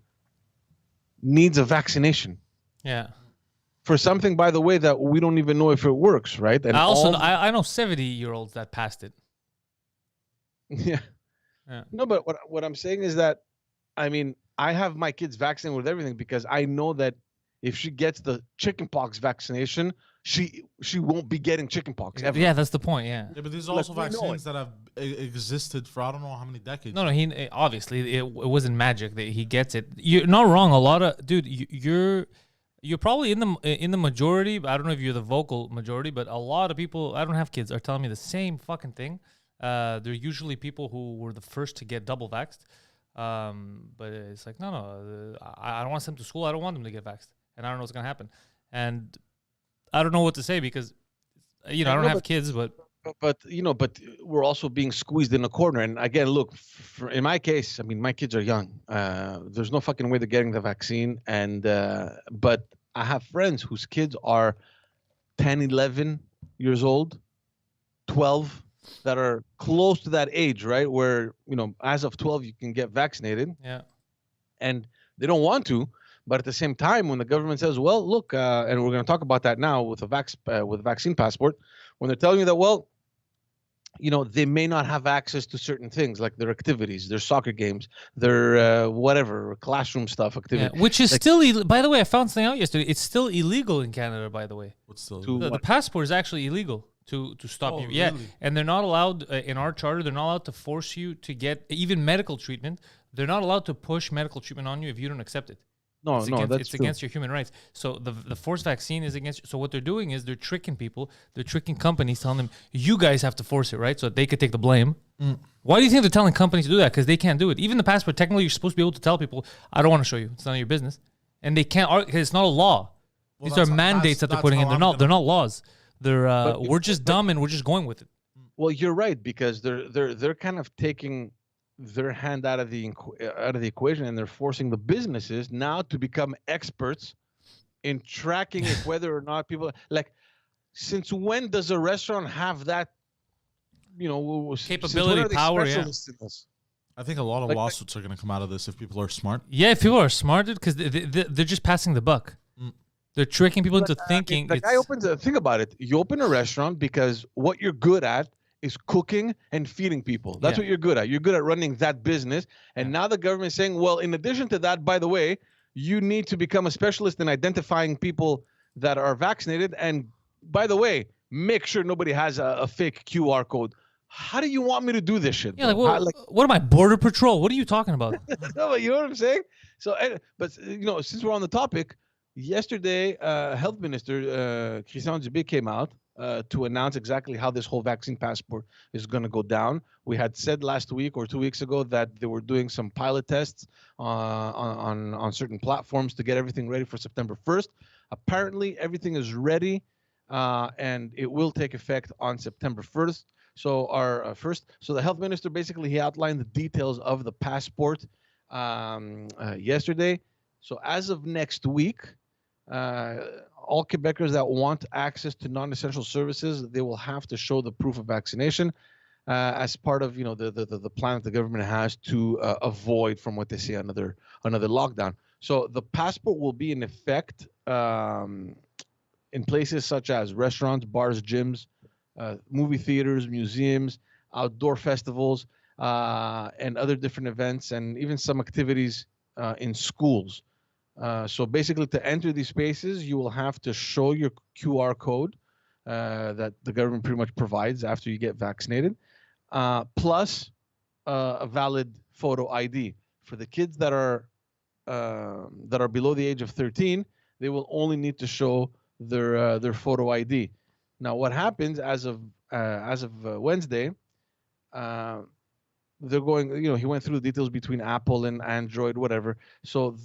needs a vaccination. Yeah. For something, by the way, that we don't even know if it works, right? And I know 70-year-olds that passed it. Yeah. No, but what I'm saying is that, I mean, I have my kids vaccinated with everything because I know that if she gets the chickenpox vaccination, she won't be getting chickenpox ever. Yeah, that's the point. Yeah. Yeah, but these are also vaccines that have existed for I don't know how many decades. No, he obviously it wasn't magic that he gets it. You're not wrong. A lot of you're probably in the majority. I don't know if you're the vocal majority, but a lot of people, I don't have kids, are telling me the same fucking thing. They're usually people who were the first to get double vaxxed. But it's like, no, I don't want to send them to school. I don't want them to get vaxxed. And I don't know what's going to happen. And I don't know what to say because I don't have kids, but but we're also being squeezed in a corner. And again, look, in my case, I mean, my kids are young. There's no fucking way they're getting the vaccine. And but I have friends whose kids are 10, 11 years old, 12, that are close to that age, right? Where, as of 12, you can get vaccinated. Yeah. And they don't want to. But at the same time, when the government says, well, look, and we're going to talk about that now with a vaccine passport, when they're telling you that, well, they may not have access to certain things like their activities, their soccer games, their whatever, classroom stuff, activity. Yeah, which is still, by the way, I found something out yesterday. It's still illegal in Canada, by the way. What's still The passport is actually illegal to stop you. Yeah, really? and they're not allowed, in our charter, they're not allowed to force you to get even medical treatment. They're not allowed to push medical treatment on you if you don't accept it. That's true. Against your human rights. So the forced vaccine is against. So what they're doing is they're tricking people. They're tricking companies, telling them you guys have to force it, right? So that they could take the blame. Why do you think they're telling companies to do that? Because they can't do it. Even the passport, technically, you're supposed to be able to tell people, I don't want to show you. It's none of your business, and they can't. Because it's not a law. These are mandates that they're putting in. They're not laws. We're just dumb and we're just going with it. Well, you're right, because they're kind of taking their hand out of the equation, and they're forcing the businesses now to become experts in tracking if whether or not people like. Since when does a restaurant have that, capability, power? Yeah. I think a lot of lawsuits are going to come out of this if people are smart. Yeah, if people are smart, because they're just passing the buck. They're tricking people into thinking. The guy think about it. You open a restaurant because what you're good at is cooking and feeding people. That's what you're good at. You're good at running that business. And now the government is saying, well, in addition to that, by the way, you need to become a specialist in identifying people that are vaccinated. And by the way, make sure nobody has a fake QR code. How do you want me to do this shit? Yeah, what am I, Border Patrol? What are you talking about? No, you know what I'm saying? So, but since we're on the topic, yesterday, Health Minister Christian Dubé came out to announce exactly how this whole vaccine passport is going to go down. We had said last week or 2 weeks ago that they were doing some pilot tests on certain platforms to get everything ready for September 1st. Apparently, everything is ready, and it will take effect on September 1st. So so the health minister basically he outlined the details of the passport yesterday. So as of next week, all Quebecers that want access to non-essential services, they will have to show the proof of vaccination as part of the plan that the government has to avoid, from what they say, another lockdown. So the passport will be in effect in places such as restaurants, bars, gyms, movie theaters, museums, outdoor festivals, and other different events, and even some activities in schools. So basically, to enter these spaces, you will have to show your QR code that the government pretty much provides after you get vaccinated, plus a valid photo ID. For the kids that are below the age of 13, they will only need to show their photo ID. Now, what happens as of Wednesday? They're going. He went through the details between Apple and Android, whatever. So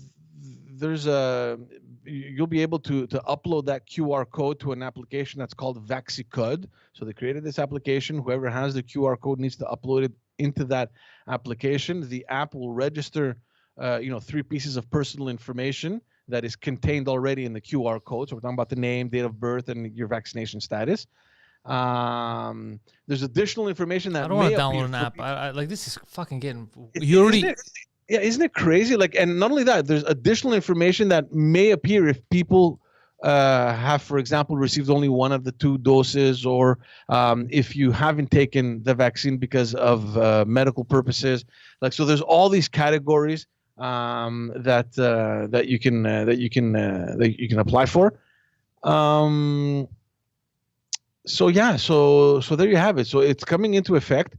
you'll be able to upload that QR code to an application that's called VaxiCud. So they created this application. Whoever has the QR code needs to upload it into that application. The app will register, 3 pieces of personal information that is contained already in the QR code. So we're talking about the name, date of birth, and your vaccination status. There's additional information that I don't want to download an app. I like this is fucking getting. You already. Yeah, isn't it crazy? And not only that, there's additional information that may appear if people have, for example, received only one of the 2 doses, or if you haven't taken the vaccine because of medical purposes. So there's all these categories that you can apply for. So there you have it. So it's coming into effect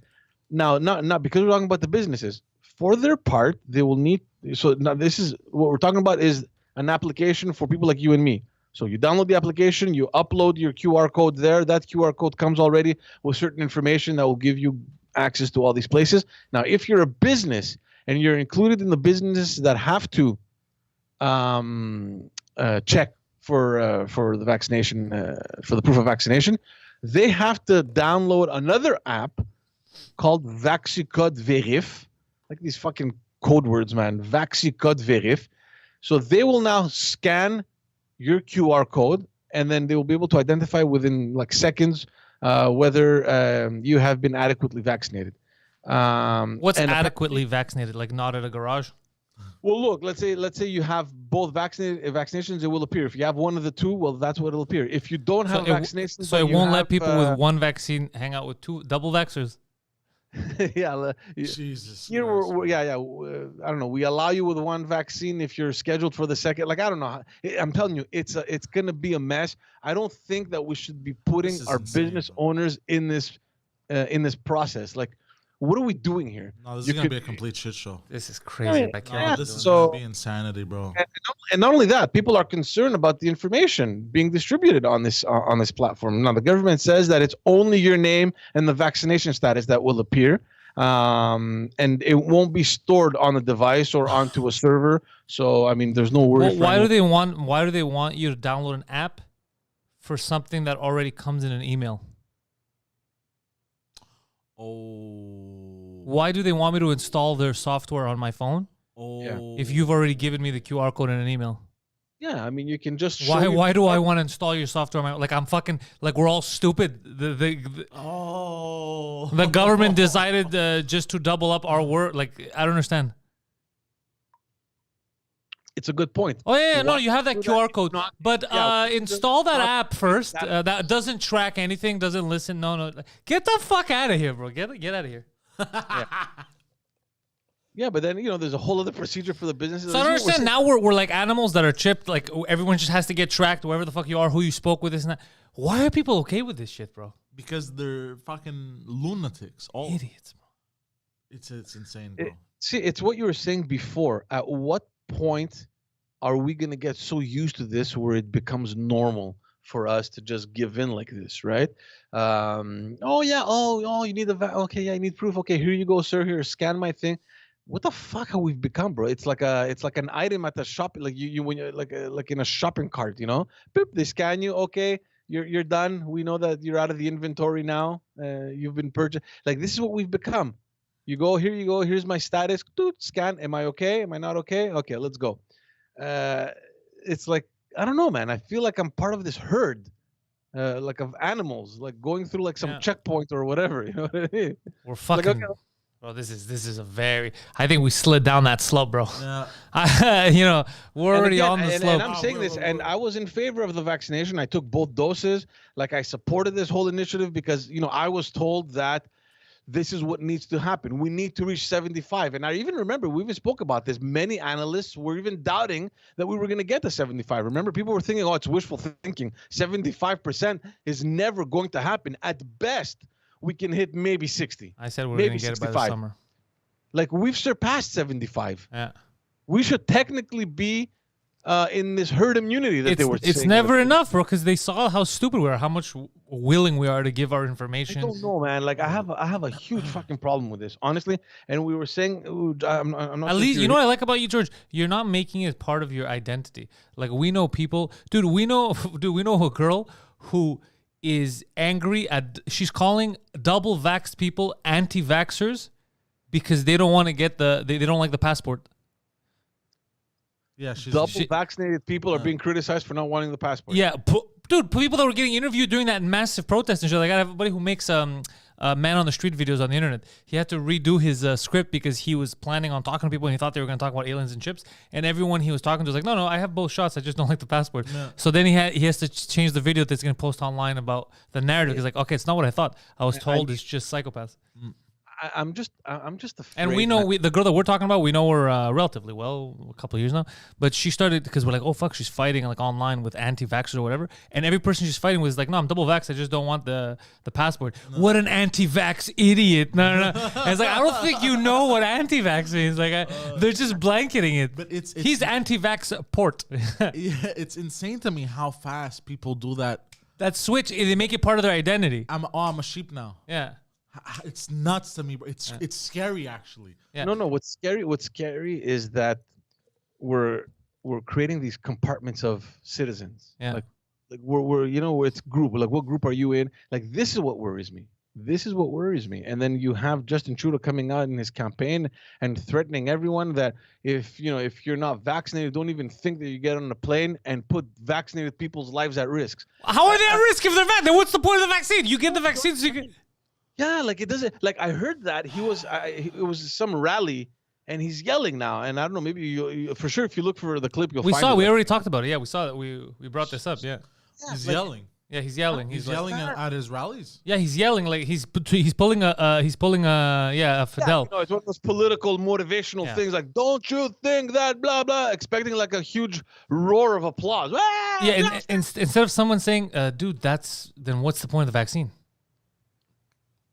now. Not because we're talking about the businesses. For their part, they will need. So now this is what we're talking about is an application for people like you and me. So you download the application, you upload your QR code there. That QR code comes already with certain information that will give you access to all these places. Now, if you're a business and you're included in the businesses that have to check for the vaccination, for the proof of vaccination, they have to download another app called VaxiCode Verif, like these fucking code words, man. VaxiCode Verif. So they will now scan your QR code, and then they will be able to identify within like seconds whether you have been adequately vaccinated. What's adequately vaccinated? Like not at a garage? Well, look, let's say you have both vaccinations, it will appear. If you have one of the two, well, that's what it'll appear. If you don't have vaccinations, so it won't let people with one vaccine hang out with two double vaxxers. Yeah, Jesus. here I don't know. We allow you with one vaccine if you're scheduled for the second. Like I don't know. I'm telling you, it's gonna be a mess. I don't think that we should be putting our business owners in this process. Like, what are we doing here? No, this is gonna be a complete shit show. This is crazy. This is gonna be insanity, bro. And not only that, people are concerned about the information being distributed on this platform. Now, the government says that it's only your name and the vaccination status that will appear, and it won't be stored on the device or onto a server. So, I mean, there's no worry. Why do they want you to download an app for something that already comes in an email? Oh. Why do they want me to install their software on my phone? Oh. If you've already given me the QR code in an email. Yeah, I mean, you can just why do I want to install your software on my, like I'm fucking like we're all stupid. The government decided just to double up our work. Like I don't understand. It's a good point. Oh yeah, no, you have that QR code, but install that app first. That doesn't track anything, doesn't listen. No, get the fuck out of here, bro. Get out of here. Yeah, but then there's a whole other procedure for the businesses. So I don't understand. Now we're like animals that are chipped. Like everyone just has to get tracked wherever the fuck you are, who you spoke with, this and that. Why are people okay with this shit, bro? Because they're fucking lunatics. All idiots, bro. It's insane, bro. It's what you were saying before. At what point are we gonna get so used to this where it becomes normal for us to just give in like this, right? Oh yeah, you need okay, yeah, you need proof. Okay, here you go, sir. Here, scan my thing. What the fuck have we become, bro? It's like an item at the shop, like you when you're like in a shopping cart, Boop, they scan you. Okay, you're done. We know that you're out of the inventory now. You've been purchased. Like this is what we've become. You go, here you go. Here's my status. Dude, scan. Am I okay? Am I not okay? Okay, let's go. It's like I don't know, man. I feel like I'm part of this herd, like of animals, like going through like some checkpoint or whatever. You know what I mean? We're fucking. Like, okay. Bro, this is a very. I think we slid down that slope, bro. Yeah. We're already on the slope. And I'm saying this, and I was in favor of the vaccination. I took both doses. Like I supported this whole initiative because I was told that this is what needs to happen. We need to reach 75. And I even remember we even spoke about this. Many analysts were even doubting that we were going to get to 75. Remember, people were thinking, it's wishful thinking. 75% is never going to happen. At best, we can hit maybe 60. I said we're going to get 65. It by the summer. Like we've surpassed 75. Yeah. We should technically be in this herd immunity that they were saying. It's never enough, bro, because they saw how stupid we are, how much willing we are to give our information. I don't know, man. Like I have a huge fucking problem with this, honestly. And we were saying, I'm not. At least you know what I like about you, George. You're not making it part of your identity. Like we know people, dude. We know a girl who is angry at. She's calling double vaxxed people anti-vaxxers because they don't want to get they don't like the passport. Yeah, double vaccinated people are being criticized for not wanting the passport. Yeah, dude, people that were getting interviewed during that massive protest and shit. Like I have everybody who makes man on the street videos on the internet. He had to redo his script because he was planning on talking to people and he thought they were going to talk about aliens and chips. And everyone he was talking to was like, no, I have both shots. I just don't like the passport. Yeah. So then he has to change the video that's going to post online about the narrative. He's like, okay, it's not what I thought. I was told it's just psychopaths. I'm just afraid. And we know the girl that we're talking about. We know her relatively well, a couple of years now. But she started because we're like, oh fuck, she's fighting like online with anti-vaxxers or whatever. And every person she's fighting was like, no, I'm double vaxxed. I just don't want the passport. No. What an anti-vax idiot! No. And it's like I don't think you know what anti-vax means. Like they're just blanketing it. But he's anti-vax port. Yeah, it's insane to me how fast people do that. That switch, they make it part of their identity. I'm a sheep now. Yeah. It's nuts to me, bro. It's scary, actually. Yeah. No. What's scary is that we're creating these compartments of citizens. Yeah. like we're you know, it's group. Like, what group are you in? Like, this is what worries me. This is what worries me. And then you have Justin Trudeau coming out in his campaign and threatening everyone that if you're not vaccinated, don't even think that you get on a plane, and put vaccinated people's lives at risk. How are they at risk if they're vaccinated? Then what's the point of the vaccine? You get the vaccine so you can. Yeah, like, it doesn't. Like, I heard that it was some rally, and he's yelling now. And I don't know, maybe you for sure, if you look for the clip, you'll We find saw. it. We already talked about it. Yeah, we saw that. We brought this up. Yeah. He's like- yelling. Yeah, he's yelling. He's like- yelling at his rallies. Yeah, he's yelling like he's pulling a Fidel. It's one of those political motivational Yeah. things, like, don't you think that blah blah, expecting like a huge roar of applause. Ah, Yeah, yeah. instead of someone saying, "Dude, then what's the point of the vaccine?"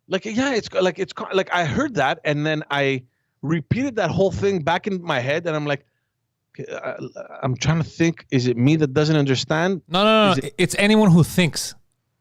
Like, yeah, it's like I heard that, and then I repeated that whole thing back in my head, and I'm like, okay, I'm trying to think, is it me that doesn't understand? No. Is It's anyone who thinks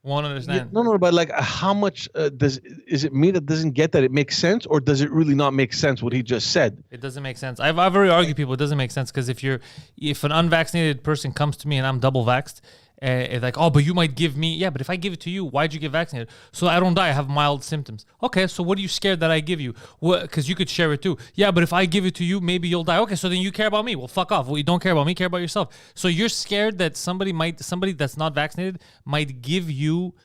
won't Yeah, understand. no, but like, how much is it me that doesn't get that it makes sense, or does it really not make sense what he just said? It doesn't make sense. I've already argued people it doesn't make sense because if an unvaccinated person comes to me and I'm double vaxxed, it's like, oh, but you might give me, yeah, but if I give it to you, why'd you get vaccinated? So I don't die. I have mild symptoms. Okay, so what are you scared that I give you? Because you could share it too. Yeah, but if I give it to you, maybe you'll die. Okay, so then you care about me. Well, fuck off. Well, you don't care about me. Care about yourself. So you're scared that somebody that's not vaccinated might give you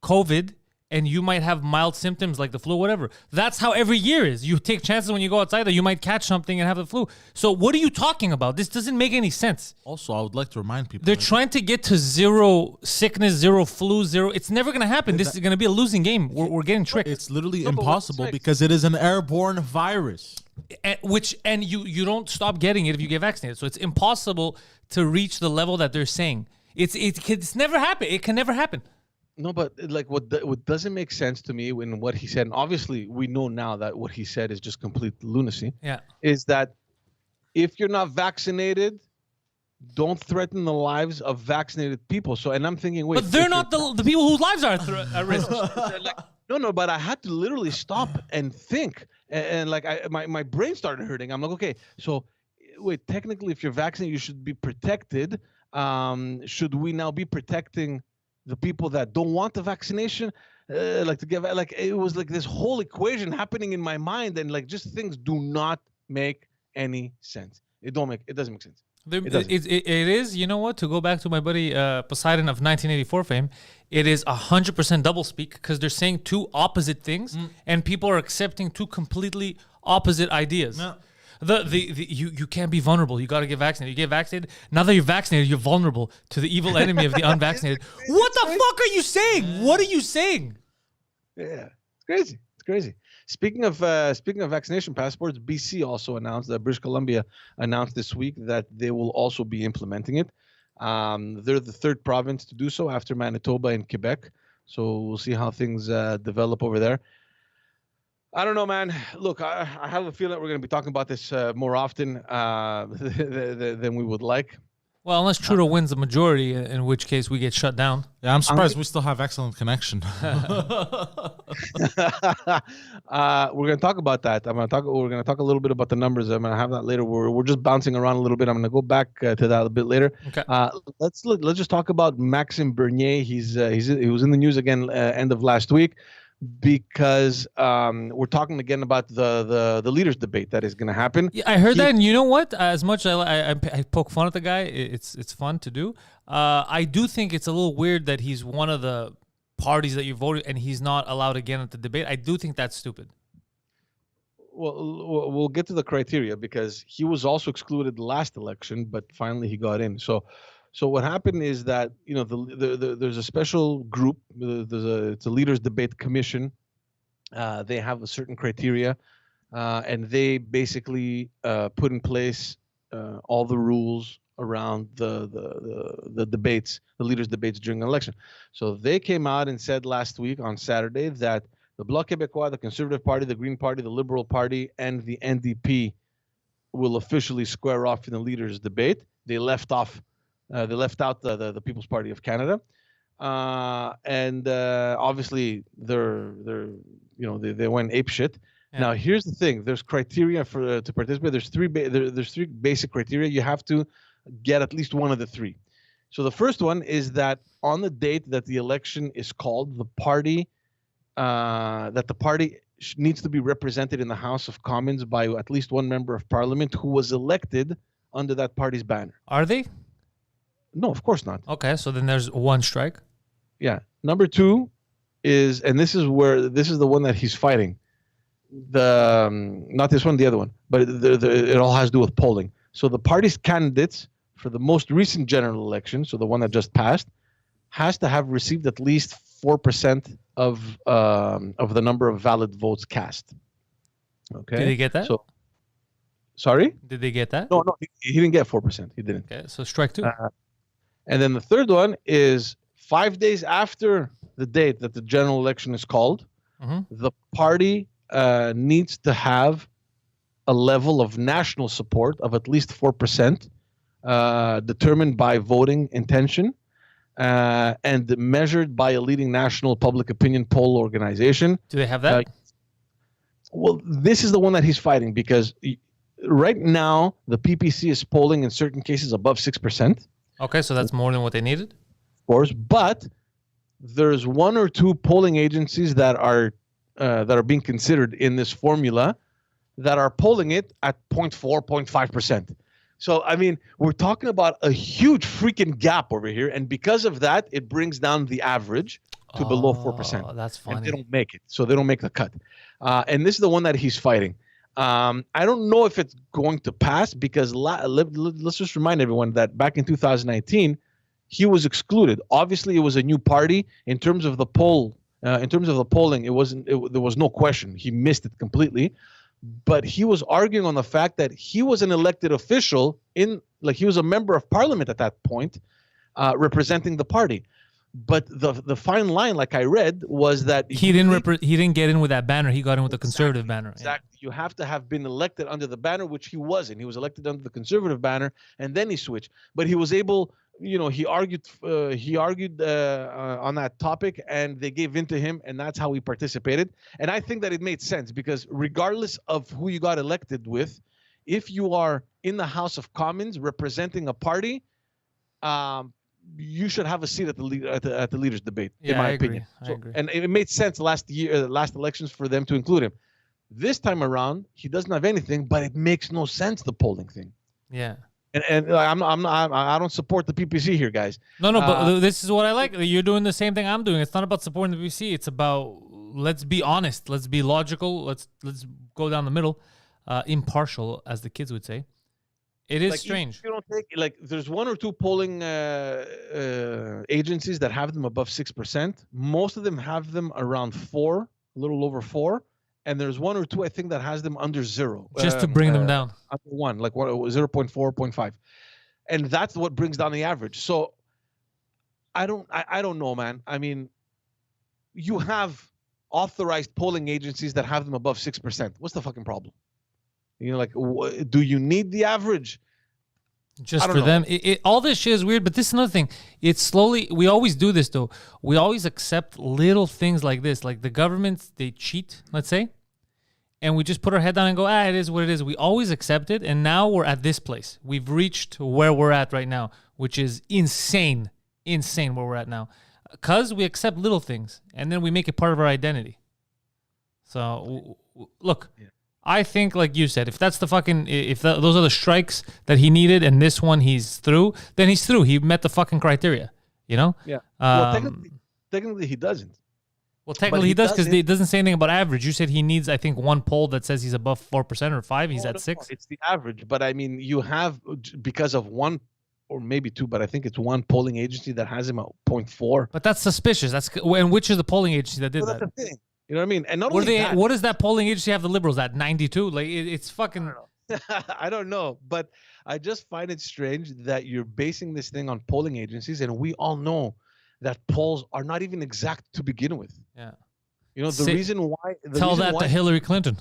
COVID, and you might have mild symptoms like the flu, whatever. That's how every year is. You take chances when you go outside that you might catch something and have the flu. So what are you talking about? This doesn't make any sense. Also, I would like to remind people They're that trying to get to zero sickness, zero flu, zero. It's never going to happen. This is going to be a losing game. We're getting tricked. it's literally but what's impossible next? because it is an airborne virus. And you don't stop getting it if you get vaccinated. So it's impossible to reach the level that they're saying. It's never happen. It can never happen. No, but like, what doesn't make sense to me in what he said, and obviously we know now that what he said is just complete lunacy, Yeah. is that if you're not vaccinated, don't threaten the lives of vaccinated people. So, and I'm thinking, wait, But they're not the people whose lives are at risk. no, but I had to literally stop and think, and like, my brain started hurting. I'm like, okay, so wait, technically, if you're vaccinated, you should be protected. Should we now be protecting the people that don't want the vaccination? Like, to get, like, it was like this whole equation happening in my mind, and like, just things do not make any sense. It doesn't make sense. It is, you know what? To go back to my buddy Poseidon of 1984 fame, it is 100% doublespeak because they're saying two opposite things, and people are accepting two completely opposite ideas. No. You can't be vulnerable. You got to get vaccinated. You get vaccinated. Now that you're vaccinated, you're vulnerable to the evil enemy of the unvaccinated. What the fuck are you saying? What are you saying? Yeah, it's crazy. It's crazy. Speaking of vaccination passports, BC also announced that British Columbia announced this week that they will also be implementing it. They're the third province to do so after Manitoba and Quebec. So we'll see how things develop over there. I don't know, man. Look, I have a feeling that we're going to be talking about this more often than we would like. Well, unless Trudeau wins the majority, in which case we get shut down. Yeah, I'm surprised we still have excellent connection. We're going to talk about that. We're going to talk a little bit about the numbers. I'm going to have that later. We're just bouncing around a little bit. I'm going to go back to that a bit later. Okay. Let's just talk about Maxime Bernier. He was in the news again end of last week, because we're talking again about the leaders debate that is going to happen. Yeah, I heard that, and you know what? As much as I poke fun at the guy, it's fun to do. I do think it's a little weird that he's one of the parties that you voted and he's not allowed again at the debate. I do think that's stupid. Well, we'll get to the criteria, because he was also excluded last election, but finally he got in. So what happened is that, there's a special group. It's a leaders debate commission. They have a certain criteria, and they basically put in place all the rules around the debates, the leaders debates during an election. So they came out and said last week on Saturday that the Bloc Québécois, the Conservative Party, the Green Party, the Liberal Party, and the NDP will officially square off in the leaders debate. They left out the People's Party of Canada, and obviously they went apeshit. Yeah. Now here's the thing: there's criteria to participate. There's three basic criteria. You have to get at least one of the three. So the first one is that on the date that the election is called, the party needs to be represented in the House of Commons by at least one member of parliament who was elected under that party's banner. Are they? No, of course not. Okay, so then there's one strike. Yeah. Number two is, and this is the one that he's fighting. Not this one, the other one, but it all has to do with polling. So the party's candidates for the most recent general election, so the one that just passed, has to have received at least 4% of the number of valid votes cast. Okay. Did they get that? So, sorry? Did they get that? No, he didn't get 4%. He didn't. Okay, so strike two. And then the third one is 5 days after the date that the general election is called, the party needs to have a level of national support of at least 4%, determined by voting intention, and measured by a leading national public opinion poll organization. Do they have that? Well, this is the one that he's fighting, because right now the PPC is polling in certain cases above 6%. Okay, so that's more than what they needed? Of course, but there's one or two polling agencies that are being considered in this formula that are polling it at 0.4, 0.5%. So, I mean, we're talking about a huge freaking gap over here. And because of that, it brings down the average to below 4%. That's funny. And they don't make it. So they don't make the cut. And this is the one that he's fighting. I don't know if it's going to pass, because let's just remind everyone that back in 2019, he was excluded. Obviously, it was a new party. In terms of the polling, there was no question. He missed it completely. But he was arguing on the fact that he was an elected official he was a member of parliament at that point, representing the party. But the fine line, like I read, was that he didn't get in with that banner. He got in with the conservative banner. Exactly. Yeah. You have to have been elected under the banner, which he wasn't. He was elected under the conservative banner, and then he switched. But he was able, he argued on that topic, and they gave in to him, and that's how he participated. And I think that it made sense, because regardless of who you got elected with, if you are in the House of Commons representing a party, you should have a seat at the leaders' debate, in my opinion. I agree. And it made sense last elections for them to include him. This time around, he doesn't have anything, but it makes no sense, the polling thing. Yeah. And I don't support the PPC here, guys. No, but this is what I like. You're doing the same thing I'm doing. It's not about supporting the PPC. It's about, let's be honest, let's be logical, let's go down the middle, impartial, as the kids would say. It is strange. You don't take, there's one or two polling agencies that have them above 6%. Most of them have them around 4, a little over 4. And there's one or two, I think, that has them under 0. Just to bring them down. Under 1, 0.4, 0.5. And that's what brings down the average. So I don't know, man. I mean, you have authorized polling agencies that have them above 6%. What's the fucking problem? Do you need the average? Just for them. All this shit is weird, but this is another thing. It's slowly, we always do this though. We always accept little things like this. Like the government, they cheat, let's say, and we just put our head down and go, it is what it is. We always accept it, and now we're at this place. We've reached where we're at right now, which is insane where we're at now. Because we accept little things, and then we make it part of our identity. So, look. Yeah. I think, like you said, if that's the fucking, those are the strikes that he needed, and this one he's through, then he's through. He met the fucking criteria, Yeah. Well, technically he doesn't. Well, technically he does, because it doesn't say anything about average. You said he needs, I think, one poll that says he's above 4% or 5. He's at 6. It's the average, but I mean, you have, because of one or maybe 2, but I think it's one polling agency that has him at 0.4. But that's suspicious. And which is the polling agency that did that? That's the thing. You know what I mean? And not only that, what does that polling agency have the Liberals at? 92? Like, it's fucking... I don't know. But I just find it strange that you're basing this thing on polling agencies, and we all know that polls are not even exact to begin with. Yeah. The reason why... Tell that to Hillary Clinton.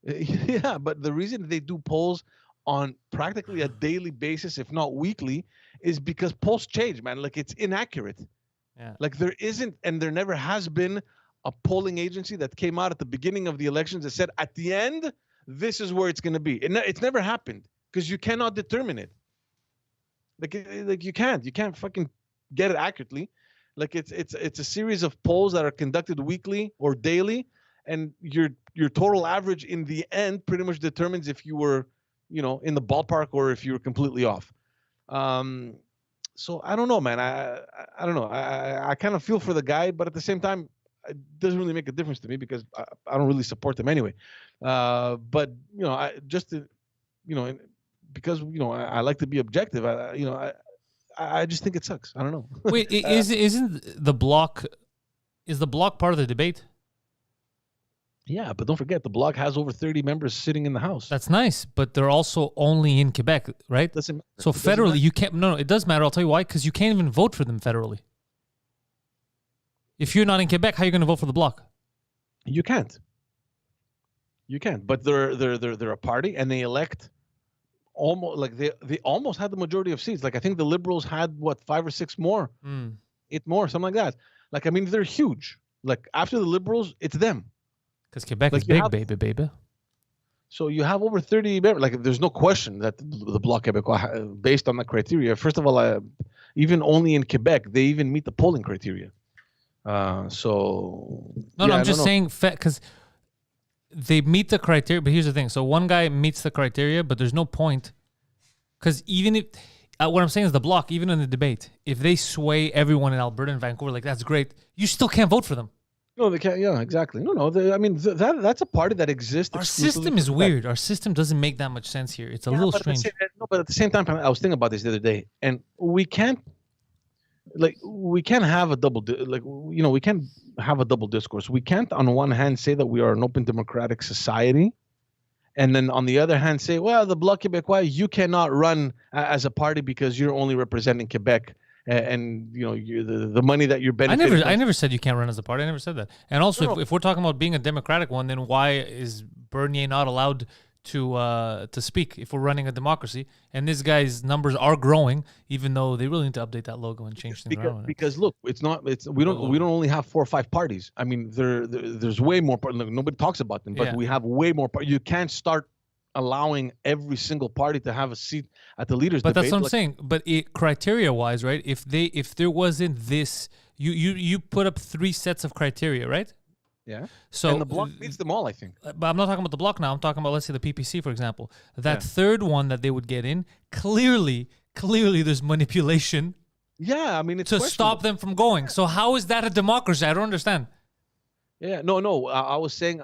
Yeah, but the reason they do polls on practically a daily basis, if not weekly, is because polls change, man. Like, it's inaccurate. Yeah. Like, there isn't, and there never has been, a polling agency that came out at the beginning of the elections that said, at the end, this is where it's going to be. It's never happened, because you cannot determine it. Like you can't fucking get it accurately. Like it's a series of polls that are conducted weekly or daily, and your total average in the end pretty much determines if you were, in the ballpark or if you were completely off. Um, so I don't know, man. I don't know. I kind of feel for the guy, but at the same time, it doesn't really make a difference to me because I don't really support him anyway. But I just to, because I like to be objective. I just think it sucks. I don't know. Wait, isn't the bloc? Is the bloc part of the debate? Yeah, but don't forget the bloc has over 30 members sitting in the House. That's nice, but they're also only in Quebec, right? Doesn't matter. So federally, you can't. No, it does matter. I'll tell you why. Because you can't even vote for them federally. If you're not in Quebec, how are you going to vote for the bloc? You can't. You can't. But they're a party, and they elect almost like they almost had the majority of seats. Like I think the Liberals had what 5 or 6 more, 8 more, something like that. Like I mean, they're huge. Like after the Liberals, it's them. Because Quebec is big, baby. So you have over 30 members. Like there's no question that the Bloc Québécois, based on the criteria, first of all, even only in Quebec, they even meet the polling criteria. I'm just saying because they meet the criteria. But here's the thing: so one guy meets the criteria, but there's no point because even if what I'm saying is the Bloc, even in the debate, if they sway everyone in Alberta and Vancouver, like that's great, you still can't vote for them. No, they can't. Yeah, exactly. No. That's a party that exists. Our system is weird. Our system doesn't make that much sense here. It's a little strange. But at the same time, I was thinking about this the other day, and we can't have a we can't have a double discourse. We can't, on one hand, say that we are an open democratic society, and then on the other hand, say, well, the Bloc Québécois, you cannot run as a party because you're only representing Quebec. And the money that you're benefiting. I never said you can't run as a party. I never said that. And also, if we're talking about being a democratic one, then why is Bernier not allowed to speak if we're running a democracy? And this guy's numbers are growing, even though they really need to update that logo and change things around. Because look, we don't only have 4 or 5 parties. I mean, there's way more. Nobody talks about them, but we have way more. You can't start allowing every single party to have a seat at the leaders' debate. But that's what I'm saying. But criteria-wise, right? If there wasn't this, you put up 3 sets of criteria, right? Yeah. So and the Bloc meets them all, I think. But I'm not talking about the Bloc now. I'm talking about, let's say, the PPC, for example. That third one that they would get in, clearly, there's manipulation. Yeah, I mean, it's to stop them from going. So how is that a democracy? I don't understand. Yeah, no. I was saying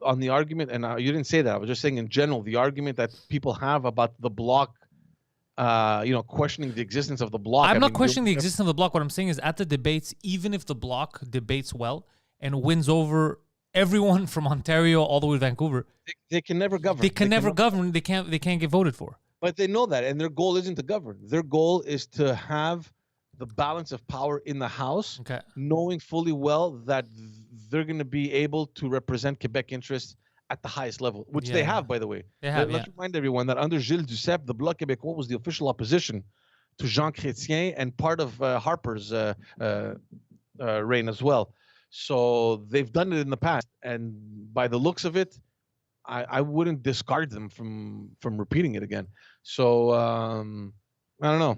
on the argument, and you didn't say that. I was just saying in general, the argument that people have about the Bloc, questioning the existence of the Bloc. I'm not questioning the existence of the Bloc. What I'm saying is at the debates, even if the Bloc debates well and wins over everyone from Ontario all the way to Vancouver, they can never govern. They can never govern. They can't get voted for. But they know that, and their goal isn't to govern. Their goal is to have the balance of power in the House, knowing fully well that they're going to be able to represent Quebec interests at the highest level, which they have, by the way. Let's remind everyone that under Gilles Duceppe, the Bloc Québécois was the official opposition to Jean Chrétien and part of Harper's reign as well. So they've done it in the past, and by the looks of it, I wouldn't discard them from repeating it again. So I don't know.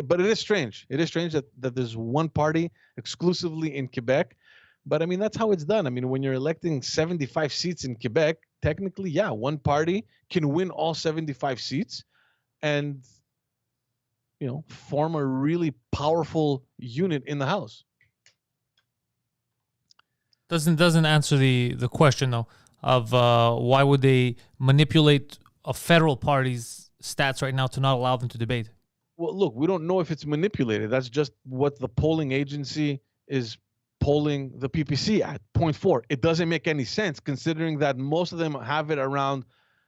But it is strange. It is strange that there's one party exclusively in Quebec. But I mean, that's how it's done. I mean, when you're electing 75 seats in Quebec, technically, one party can win all 75 seats and, form a really powerful unit in the House. Doesn't answer the question, though, of why would they manipulate a federal party's stats right now to not allow them to debate? Well, look, we don't know if it's manipulated. That's just what the polling agency is polling the PPC at 0.4. It doesn't make any sense considering that most of them have it around,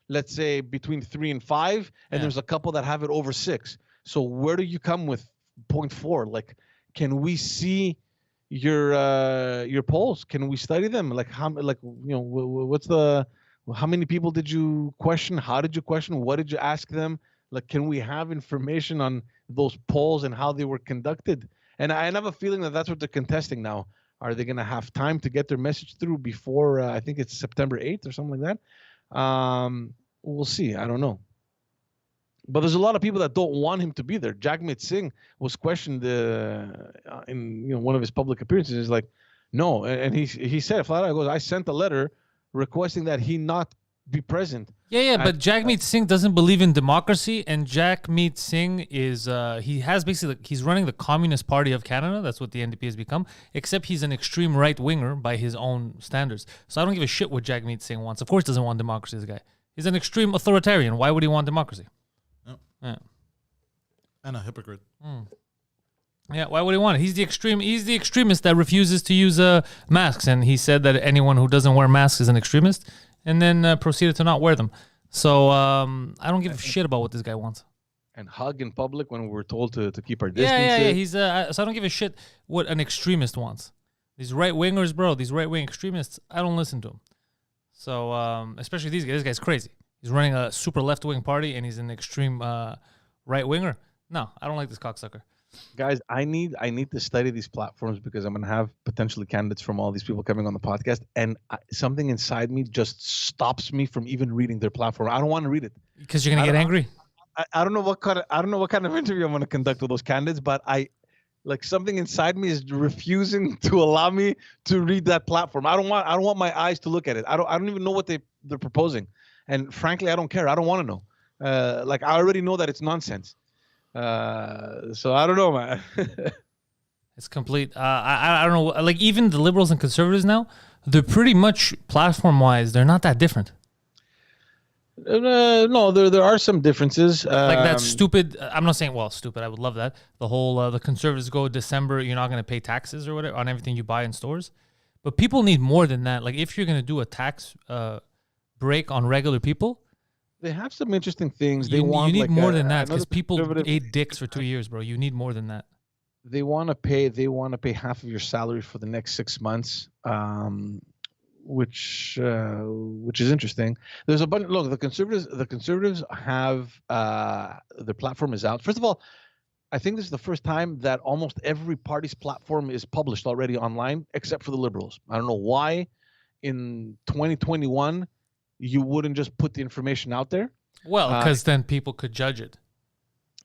let's say, between 3 and 5, and there's a couple that have it over 6. So where do you come with 0.4? Like, can we see your polls? Can we study them? Like how many people did you question? How did you question? What did you ask them? Like, can we have information on those polls and how they were conducted? And I have a feeling that that's what they're contesting now. Are they going to have time to get their message through before, I think it's September 8th or something like that? We'll see. I don't know. But there's a lot of people that don't want him to be there. Jagmeet Singh was questioned in one of his public appearances. He's like, no, and he said flat out, he goes, I sent a letter requesting that he not be present. Yeah, but Jagmeet Singh doesn't believe in democracy, and Jagmeet Singh is he's running the Communist Party of Canada. That's what the NDP has become. Except he's an extreme right winger by his own standards. So I don't give a shit what Jagmeet Singh wants. Of course, he doesn't want democracy. This guy, he's an extreme authoritarian. Why would he want democracy? Yeah. And a hypocrite. Yeah, why would he want it? He's the extremist that refuses to use masks, and he said that anyone who doesn't wear masks is an extremist, and then proceeded to not wear them. So I don't give a shit about what this guy wants. And hug in public when we're told to keep our distance. Yeah. He's so I don't give a shit what an extremist wants. These right wingers, bro. These right wing extremists. I don't listen to them. So especially these guys. This guy's crazy. He's running a super left wing party, and he's an extreme right winger. No, I don't like this cocksucker. Guys, I need to study these platforms because I'm going to have potentially candidates from all these people coming on the podcast, and something inside me just stops me from even reading their platform. I don't want to read it because you're going to get angry. I don't know what kind of interview I'm going to conduct with those candidates, but something inside me is refusing to allow me to read that platform. I don't want my eyes to look at it. I don't even know what they're proposing, and frankly, I don't care. I don't want to know. I already know that it's nonsense. So I don't know, man. It's complete. I don't know. Like even the liberals and conservatives now, they're pretty much platform-wise, they're not that different. No, there are some differences. Like that stupid. I'm not saying stupid. I would love that. The whole the conservatives go December. You're not going to pay taxes or whatever on everything you buy in stores. But people need more than that. Like if you're going to do a tax break on regular people. They have some interesting things. You need more than that because people ate dicks for 2 years, bro. You need more than that. They want to pay half of your salary for the next 6 months, which is interesting. There's a bunch. Look, the conservatives have their platform is out. First of all, I think this is the first time that almost every party's platform is published already online, except for the liberals. I don't know why. In 2021. You wouldn't just put the information out there? Well, because then people could judge it.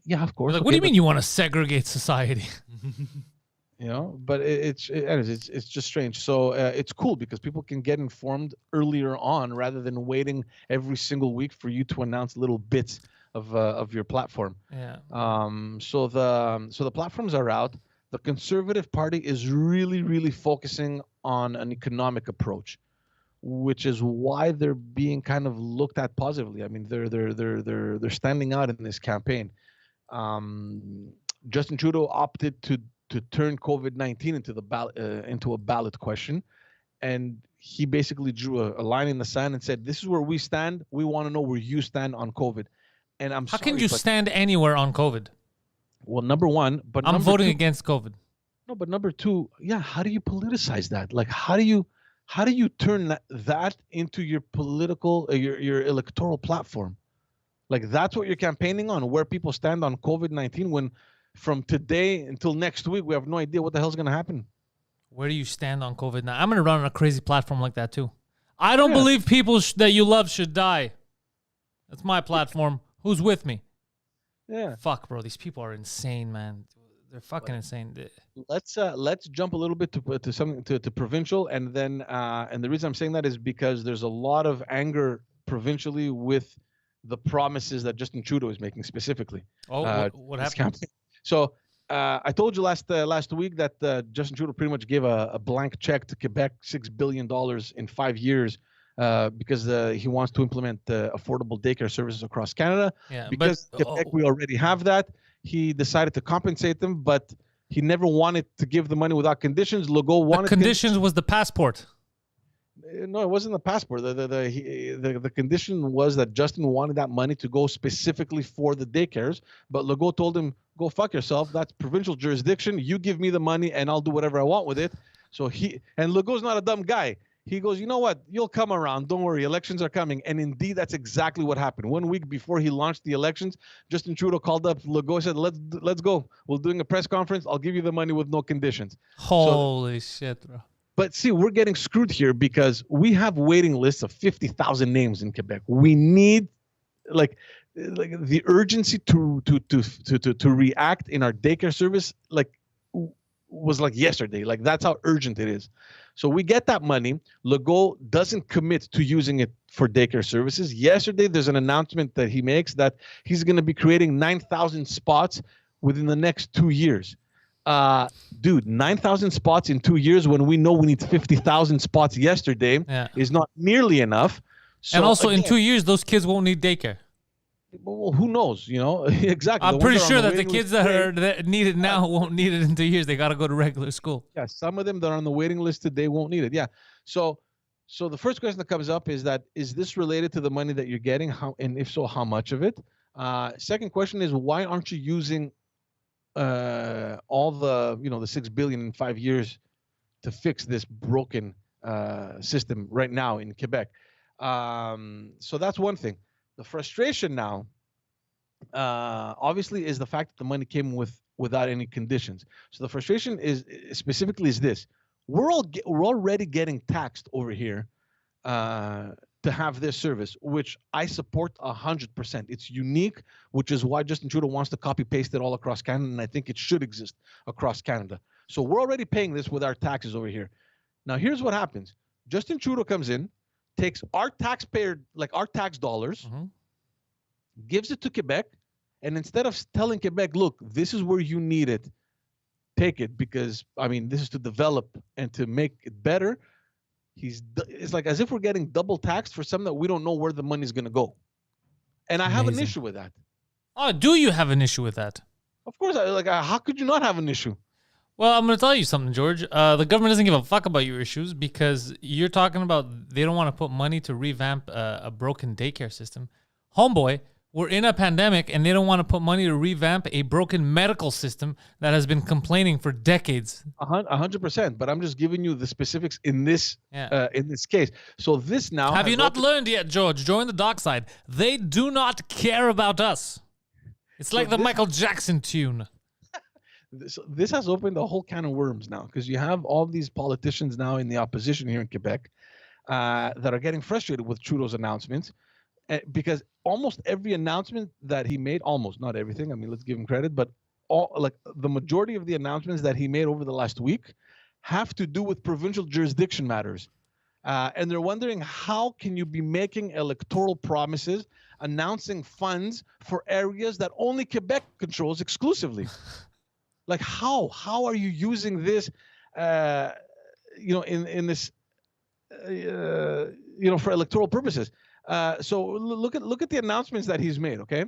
Yeah, of course. Like, what do you mean you want to segregate society? But it's just strange. So it's cool because people can get informed earlier on rather than waiting every single week for you to announce little bits of your platform. Yeah. So the platforms are out. The Conservative Party is really, really focusing on an economic approach, which is why they're being kind of looked at positively. I mean, they're standing out in this campaign. Justin Trudeau opted to turn COVID-19 into a ballot question, and he basically drew a line in the sand and said, "This is where we stand. We want to know where you stand on COVID." And how can you stand anywhere on COVID? Well, number one, but I'm voting against COVID. No, but number two, yeah. How do you politicize that? Like, how do you turn that into your political, your electoral platform? Like, that's what you're campaigning on, where people stand on COVID-19, when from today until next week, we have no idea what the hell's going to happen. Where do you stand on COVID now? I'm going to run on a crazy platform like that too. I don't believe people that you love should die. That's my platform. Who's with me? Yeah. Fuck, bro. These people are insane, man. They're fucking insane. Let's jump a little bit to something to provincial, and then and the reason I'm saying that is because there's a lot of anger provincially with the promises that Justin Trudeau is making specifically. Oh, what happened? So I told you last week that Justin Trudeau pretty much gave a blank check to Quebec, $6 billion in 5 years. Because he wants to implement affordable daycare services across Canada. Yeah, because Quebec, we already have that. He decided to compensate them, but he never wanted to give the money without conditions. Legault wanted conditions was the passport. No, it wasn't the passport. The condition was that Justin wanted that money to go specifically for the daycares, but Legault told him, "Go fuck yourself. That's provincial jurisdiction. You give me the money, and I'll do whatever I want with it." So Legault's not a dumb guy. He goes, "You know what? You'll come around. Don't worry. Elections are coming." And indeed, that's exactly what happened. 1 week before he launched the elections, Justin Trudeau called up Legault, said, "Let's go. We're doing a press conference. I'll give you the money with no conditions." Holy shit, bro. But see, we're getting screwed here because we have waiting lists of 50,000 names in Quebec. We need, like the urgency to react in our daycare service was like yesterday. Like that's how urgent it is. So we get that money. Legault doesn't commit to using it for daycare services. Yesterday, there's an announcement that he makes that he's going to be creating 9,000 spots within the next 2 years. Dude, 9,000 spots in 2 years when we know we need 50,000 spots yesterday is not nearly enough. So, and also, again, in 2 years, those kids won't need daycare. Well, who knows? You know, exactly. I'm pretty sure that the kids that need it now won't need it in 2 years. They got to go to regular school. Yeah, some of them that are on the waiting list today won't need it. Yeah. So the first question that comes up is this related to the money that you're getting? How, and if so, how much of it? Second question is, why aren't you using all the the $6 billion in 5 years to fix this broken system right now in Quebec? So that's one thing. The frustration now, obviously, is the fact that the money came without any conditions. So the frustration is specifically this: we're already getting taxed over here to have this service, which I support 100%. It's unique, which is why Justin Trudeau wants to copy paste it all across Canada, and I think it should exist across Canada. So we're already paying this with our taxes over here. Now here's what happens: Justin Trudeau comes in, takes our tax dollars, gives it to Quebec, and instead of telling Quebec, look, this is where you need it, take it, because I mean this is to develop and to make it better, it's like as if we're getting double taxed for something that we don't know where the money's going to go. And I have an issue with that. Oh, do you have an issue with that? Of course. How could you not have an issue? Well, I'm going to tell you something, George. The government doesn't give a fuck about your issues because you're talking about they don't want to put money to revamp a broken daycare system. Homeboy, we're in a pandemic and they don't want to put money to revamp a broken medical system that has been complaining for decades. 100%. But I'm just giving you the specifics in this case. So this now have you not learned yet, George? Join the dark side. They do not care about us. It's like the Michael Jackson tune. This has opened a whole can of worms now, because you have all these politicians now in the opposition here in Quebec that are getting frustrated with Trudeau's announcements, because almost every announcement that he made, almost, not everything, I mean, let's give him credit, but the majority of the announcements that he made over the last week have to do with provincial jurisdiction matters. And they're wondering, how can you be making electoral promises, announcing funds for areas that only Quebec controls exclusively? Like how are you using this, in this, for electoral purposes? So look at the announcements that he's made. Okay.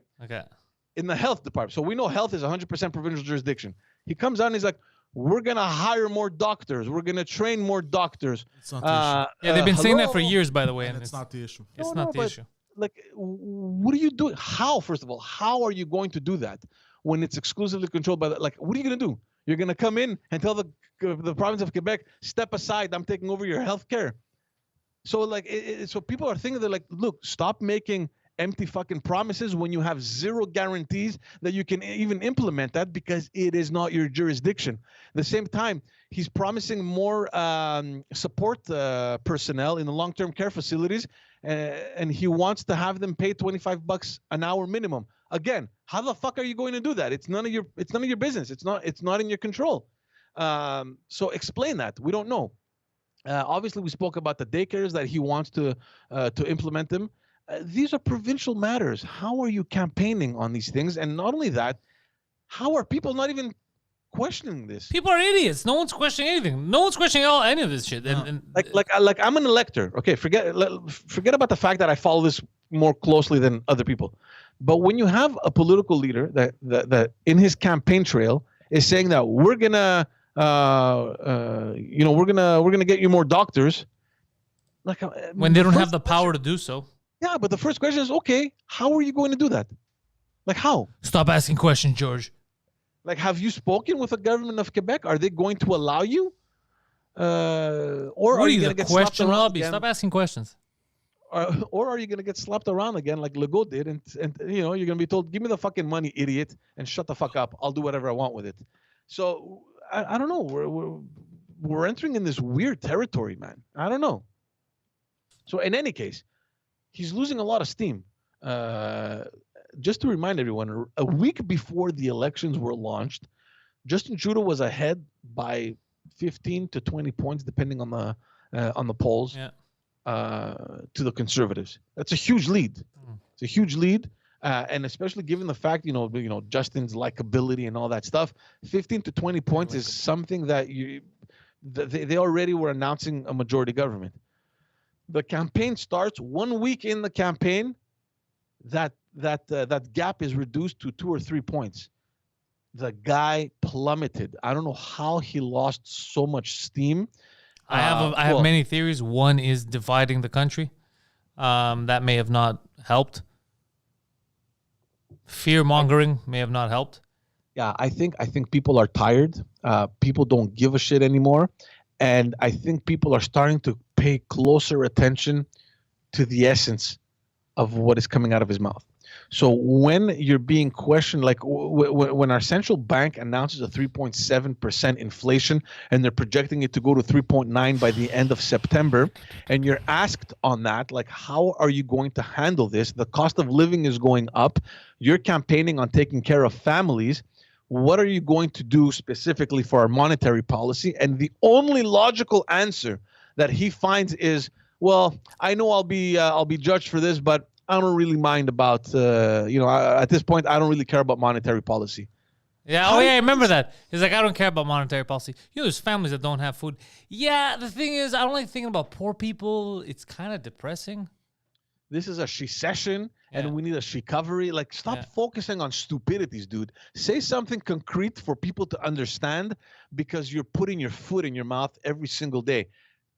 In the health department, so we know health is 100% provincial jurisdiction. He comes out and he's like, we're gonna hire more doctors. We're gonna train more doctors. It's not the issue. Yeah, they've been saying that for years, by the way, and it's not the issue. It's not the issue. Like, what are you doing? How, first of all, how are you going to do that when it's exclusively controlled by what are you going to do? You're going to come in and tell the province of Quebec, step aside, I'm taking over your health care. So so people are thinking, they're like, look, stop making empty fucking promises when you have zero guarantees that you can even implement that, because it is not your jurisdiction. At the same time, he's promising more support personnel in the long-term care facilities, and he wants to have them pay $25 an hour minimum. Again, how the fuck are you going to do that? It's none of your business. It's not in your control. So explain that. We don't know. Obviously, we spoke about the daycares that he wants to implement them. These are provincial matters. How are you campaigning on these things? And not only that, how are people not even questioning this? People are idiots. No one's questioning anything. No one's questioning any of this shit. No. And I'm an elector. Okay, forget about the fact that I follow this more closely than other people. But when you have a political leader that in his campaign trail is saying that we're gonna get you more doctors, when they don't have the power to do so. Yeah, but the first question is, okay, how are you going to do that? How? Stop asking questions, George. Have you spoken with the government of Quebec? Are they going to allow you? Or are you going to get slapped around again? Stop asking questions. Or are you going to get slapped around again like Legault did, and you're going to be told, give me the fucking money, idiot, and shut the fuck up. I'll do whatever I want with it. So I don't know. We're entering in this weird territory, man. I don't know. So in any case, he's losing a lot of steam. just to remind everyone, a week before the elections were launched, Justin Trudeau was ahead by 15 to 20 points, depending on the polls, to the Conservatives. That's a huge lead. It's a huge lead, and especially given the fact, Justin's likability and all that stuff. 15 to 20 points is something that they already were announcing a majority government. The campaign starts 1 week in the campaign. That gap is reduced to 2 or 3 points. The guy plummeted. I don't know how he lost so much steam. I have many theories. One is dividing the country. That may have not helped. Fear mongering may have not helped. Yeah, I think people are tired. People don't give a shit anymore, and I think people are starting to pay closer attention to the essence of what is coming out of his mouth. So when you're being questioned, like when our central bank announces a 3.7% inflation and they're projecting it to go to 3.9 by the end of September, and you're asked on that, like, how are you going to handle this? The cost of living is going up. You're campaigning on taking care of families. What are you going to do specifically for our monetary policy? And the only logical answer that he finds is, well, I know I'll be judged for this, but I don't really mind about, at this point, I don't really care about monetary policy. Yeah, I remember that. He's like, I don't care about monetary policy. There's families that don't have food. Yeah, the thing is, I don't like thinking about poor people. It's kind of depressing. This is a she-session, and we need a she-covery. Like, stop focusing on stupidities, dude. Say something concrete for people to understand, because you're putting your foot in your mouth every single day.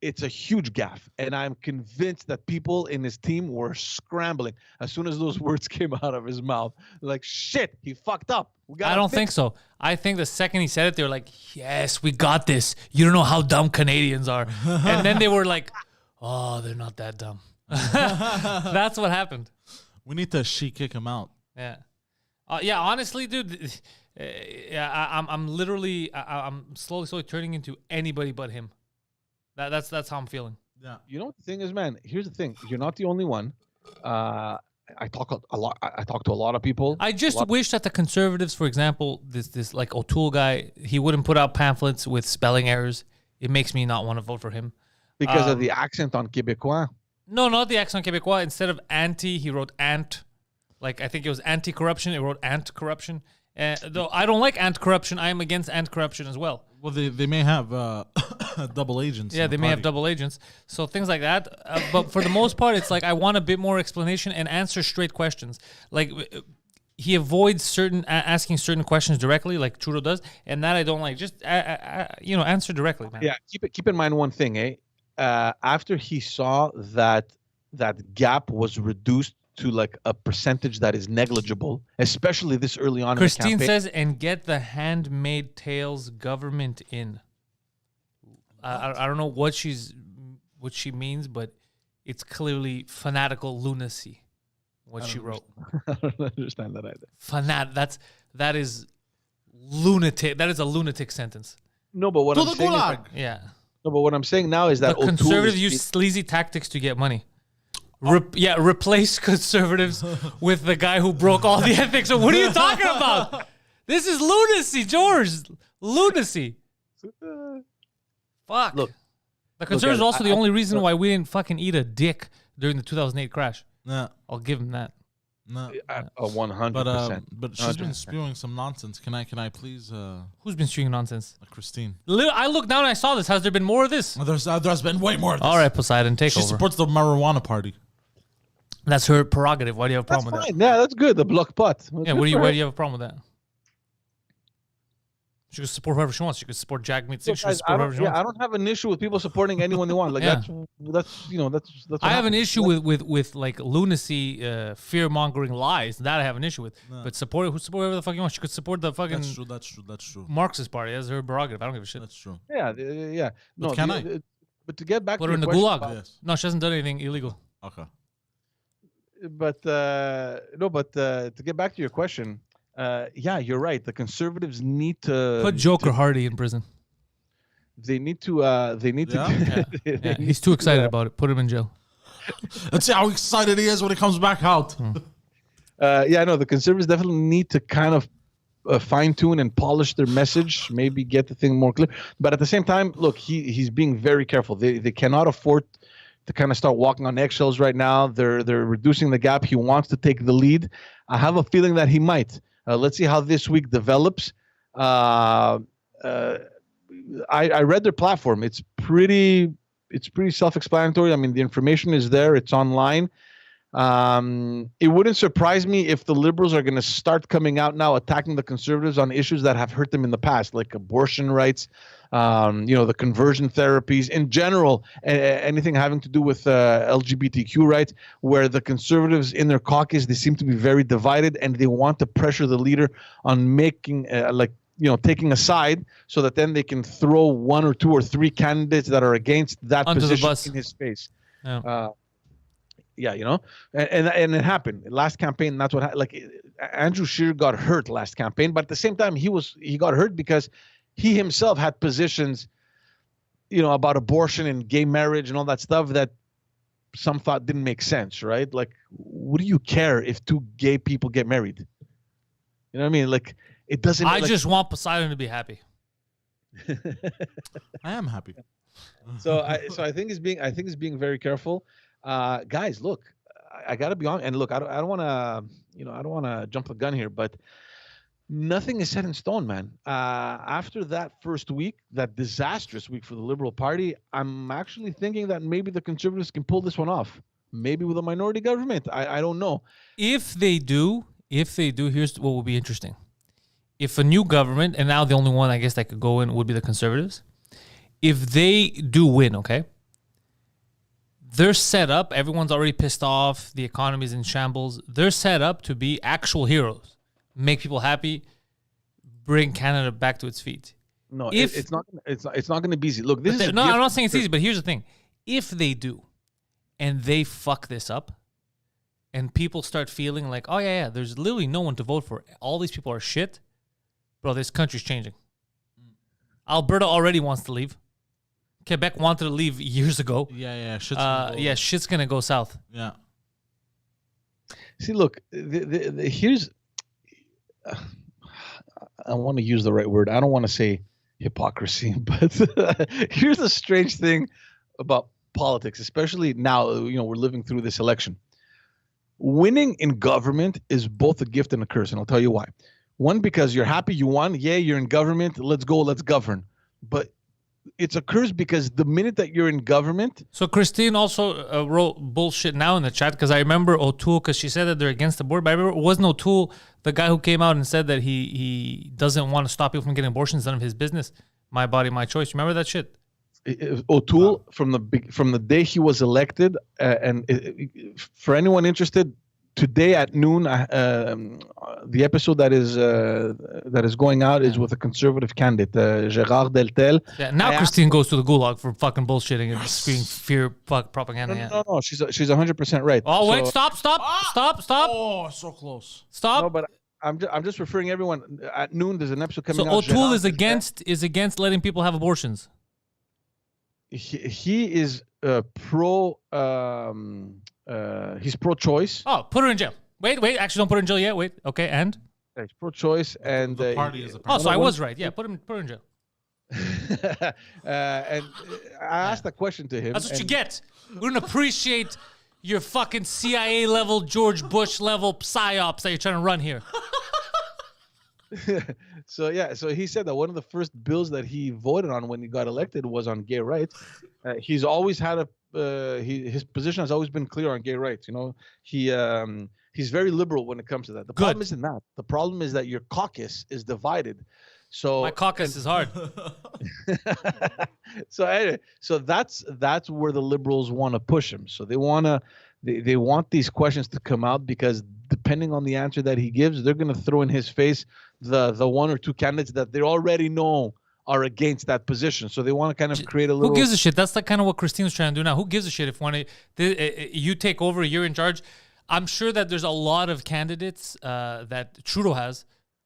It's a huge gaffe, and I'm convinced that people in his team were scrambling as soon as those words came out of his mouth. Like, shit, he fucked up. I don't think so. I think the second he said it, they were like, yes, we got this. You don't know how dumb Canadians are. And then they were like, oh, they're not that dumb. That's what happened. We need to kick him out. Yeah. Honestly, dude, I'm literally, I'm slowly turning into anybody but him. That's how I'm feeling. Yeah. You know what the thing is, man? Here's the thing. You're not the only one. I talk a lot. I talk to a lot of people. I just wish that the Conservatives, for example, this like O'Toole guy, he wouldn't put out pamphlets with spelling errors. It makes me not want to vote for him. Because of the accent on Québécois? No, not the accent on Québécois. Instead of anti, he wrote ant. Like, I think it was anti-corruption. It wrote ant-corruption. Though I don't like ant-corruption, I am against ant-corruption as well. Well, they may have double agents. Yeah, they may have double agents. So things like that. But for the most part, it's like I want a bit more explanation and answer straight questions. Like, he avoids asking certain questions directly, like Trudeau does, and that I don't like. Just answer directly, man. Yeah, keep in mind one thing, after he saw that gap was reduced to like a percentage that is negligible, especially this early on Christine in the campaign. says, and get the handmade tales government in. I don't know what she means, but it's clearly fanatical lunacy, what she wrote. I don't understand that either. That is lunatic. That is a lunatic sentence. No, but what I'm saying is no, but what I'm saying now is that the Conservatives use sleazy tactics to get money. Replace Conservatives with the guy who broke all the ethics. So what are you talking about? This is lunacy, George. Lunacy. Fuck. Look, the Conservatives are also the only reason why we didn't fucking eat a dick during the 2008 crash. Yeah. I'll give him that. No. 100%. But she's been spewing some nonsense. Can I please? Who's been spewing nonsense? Christine. I looked down and I saw this. Has there been more of this? There's been way more of this. All right, Poseidon, take over. She supports the marijuana party. That's her prerogative. Why do you have a problem with that? Yeah, that's good. The block pot. Yeah, why do you have a problem with that? She could support whoever she wants. She could support Jack Meat Six. She could support whoever she wants. I don't have an issue with people supporting anyone they want. Like that's. I have an issue with like lunacy, fear mongering lies. That I have an issue with. No. But support whoever the fuck you want. She could support the fucking. That's true. Marxist party. That's her prerogative. I don't give a shit. That's true. Yeah. No, but but to get back put to her in the gulag. Yes. No, she hasn't done anything illegal. Okay. But to get back to your question, you're right. The Conservatives need to put Joker Hardy in prison. They need to. He's too excited about it. Put him in jail. Let's see how excited he is when it comes back out. Yeah, no, the conservatives definitely need to kind of fine tune and polish their message, maybe get the thing more clear. But at the same time, look, he's being very careful. They cannot afford to kind of start walking on eggshells right now. They're reducing the gap. He wants to take the lead. I have a feeling that he might. Let's see how this week develops. I read their platform. It's pretty self-explanatory. I mean, the information is there. It's online. It wouldn't surprise me if the liberals are going to start coming out now attacking the conservatives on issues that have hurt them in the past, like abortion rights, the conversion therapies in general, anything having to do with LGBTQ rights, where the conservatives in their caucus, they seem to be very divided, and they want to pressure the leader on making taking a side, so that then they can throw one or two or three candidates that are against that under position the bus in his face. Yeah. And it happened last campaign. That's what Andrew Scheer got hurt last campaign, but at the same time he got hurt because he himself had positions, about abortion and gay marriage and all that stuff that some thought didn't make sense, right? Like, what do you care if two gay people get married? You know what I mean? Like, it doesn't. I just want Poseidon to be happy. I am happy. So I think he's being very careful. Guys, look, I got to be honest, and look, I don't want to jump the gun here, but nothing is set in stone, man. After that first week, that disastrous week for the Liberal Party, I'm actually thinking that maybe the Conservatives can pull this one off. Maybe with a minority government. I don't know. If they do, here's what will be interesting. If a new government, and now the only one I guess that could go in would be the Conservatives, if they do win, okay, they're set up, everyone's already pissed off, the economy's in shambles, they're set up to be actual heroes, make people happy, bring Canada back to its feet. No, it's not going to be easy. Look, I'm not saying it's easy, but here's the thing. If they do, and they fuck this up, and people start feeling like, oh yeah, there's literally no one to vote for, all these people are shit, bro, this country's changing. Alberta already wants to leave. Quebec wanted to leave years ago. Yeah. Shit's gonna go south. Yeah. See, look, here's. I want to use the right word. I don't want to say hypocrisy, but here's the strange thing about politics, especially now. We're living through this election. Winning in government is both a gift and a curse, and I'll tell you why. One, because you're happy you won. Yeah, you're in government. Let's go. Let's govern. But it's a curse because the minute that you're in government. So Christine also wrote bullshit now in the chat, because I remember O'Toole, because she said that they're against the board. But I remember, it wasn't O'Toole the guy who came out and said that he doesn't want to stop people from getting abortions? None of his business. My body, my choice. Remember that shit? O'Toole, from the day he was elected, for anyone interested, today at noon, the episode that is going out is with a conservative candidate, Gérard Deltel. Yeah, now Christine goes to the gulag for fucking bullshitting and spewing fear propaganda. No, she's 100% right. Oh, wait, stop. Oh, so close. Stop. No, but I'm just referring everyone. At noon, there's an episode coming out. So O'Toole is against letting people have abortions. He is pro. He's pro-choice. Oh, put her in jail. Wait. Actually, don't put her in jail yet. Wait. Okay, and? He's pro-choice, and the party is a party. Oh, so I was right. Yeah, put her in jail. And I asked a question to him. That's what you get. We don't appreciate your fucking CIA level, George Bush level psyops that you're trying to run here. So he said that one of the first bills that he voted on when he got elected was on gay rights. He's always had his position has always been clear on gay rights. He's very liberal when it comes to that. The problem isn't that. The problem is that your caucus is divided. So my caucus is hard. So anyway, that's where the liberals want to push him. So they want these questions to come out, because depending on the answer that he gives, they're going to throw in his face the one or two candidates that they already know are against that position. So they want to kind of create a little. Who gives a shit? That's like kind of what Christine's trying to do now. Who gives a shit if you take over, you're in charge? I'm sure that there's a lot of candidates that Trudeau has.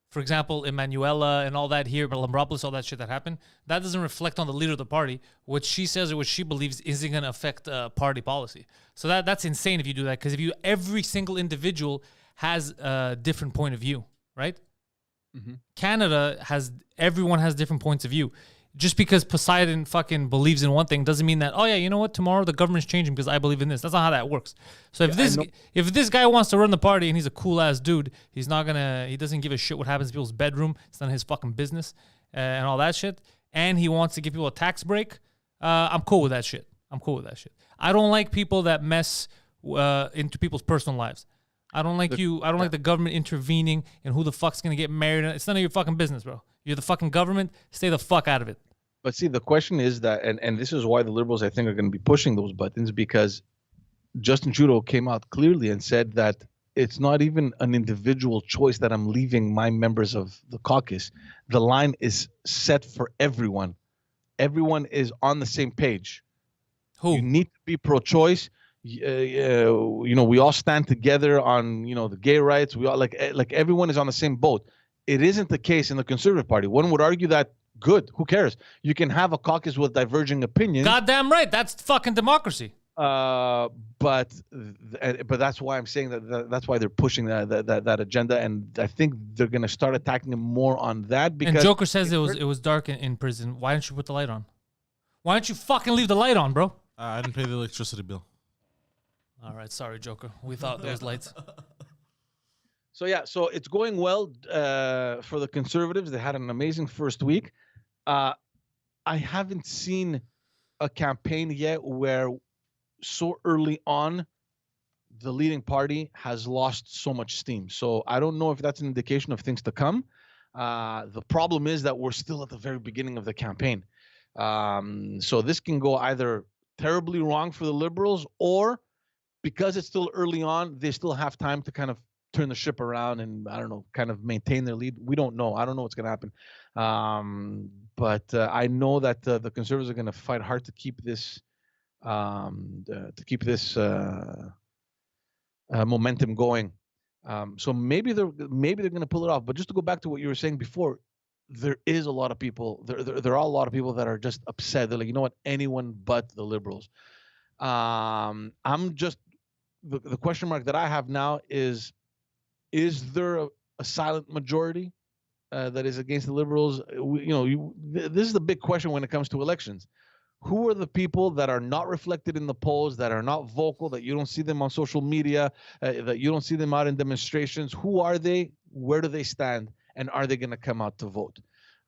For example, Emanuela and all that here, Lambropoulos, all that shit that happened. That doesn't reflect on the leader of the party. What she says or what she believes isn't going to affect party policy. So that's insane if you do that, because if every single individual has a different point of view, right? Mm-hmm. Canada everyone has different points of view. Just because Poseidon fucking believes in one thing doesn't mean that, oh yeah, you know what, tomorrow the government's changing because I believe in this. That's not how that works. So if this guy wants to run the party and he's a cool ass dude, he doesn't give a shit what happens in people's bedroom. It's none of his fucking business and all that shit. And he wants to give people a tax break. I'm cool with that shit. I don't like people that mess into people's personal lives. I don't like like the government intervening in who the fuck's gonna get married. It's none of your fucking business, bro. You're the fucking government. Stay the fuck out of it. But see, the question is that, and this is why the Liberals, I think, are going to be pushing those buttons, because Justin Trudeau came out clearly and said that it's not even an individual choice that I'm leaving my members of the caucus. The line is set for everyone. Everyone is on the same page. Who? You need to be pro-choice. We all stand together on, the gay rights. We all like everyone is on the same boat. It isn't the case in the Conservative Party. One would argue that good. Who cares? You can have a caucus with diverging opinions. Goddamn right. That's fucking democracy. But that's why I'm saying that's why they're pushing that agenda, and I think they're gonna start attacking him more on that. Because and Joker says it was dark in prison. Why didn't you put the light on? Why don't you fucking leave the light on, bro? I didn't pay the electricity bill. All right, sorry, Joker. We thought there was lights. So it's going well for the Conservatives. They had an amazing first week. I haven't seen a campaign yet where so early on the leading party has lost so much steam. So I don't know if that's an indication of things to come. The problem is that we're still at the very beginning of the campaign. So this can go either terribly wrong for the Liberals, or because it's still early on, they still have time to kind of turn the ship around and, I don't know, kind of maintain their lead. We don't know. I don't know what's going to happen. But I know that the Conservatives are going to fight hard to keep this momentum going. So maybe they're going to pull it off. But just to go back to what you were saying before, there is a lot of people. There are a lot of people that are just upset. They're like, you know what? Anyone but the Liberals. I'm just the question mark that I have now is there a silent majority that is against the Liberals? This is the big question when it comes to elections. Who are the people that are not reflected in the polls, that are not vocal, that you don't see them on social media, that you don't see them out in demonstrations? Who are they? Where do they stand? And are they going to come out to vote?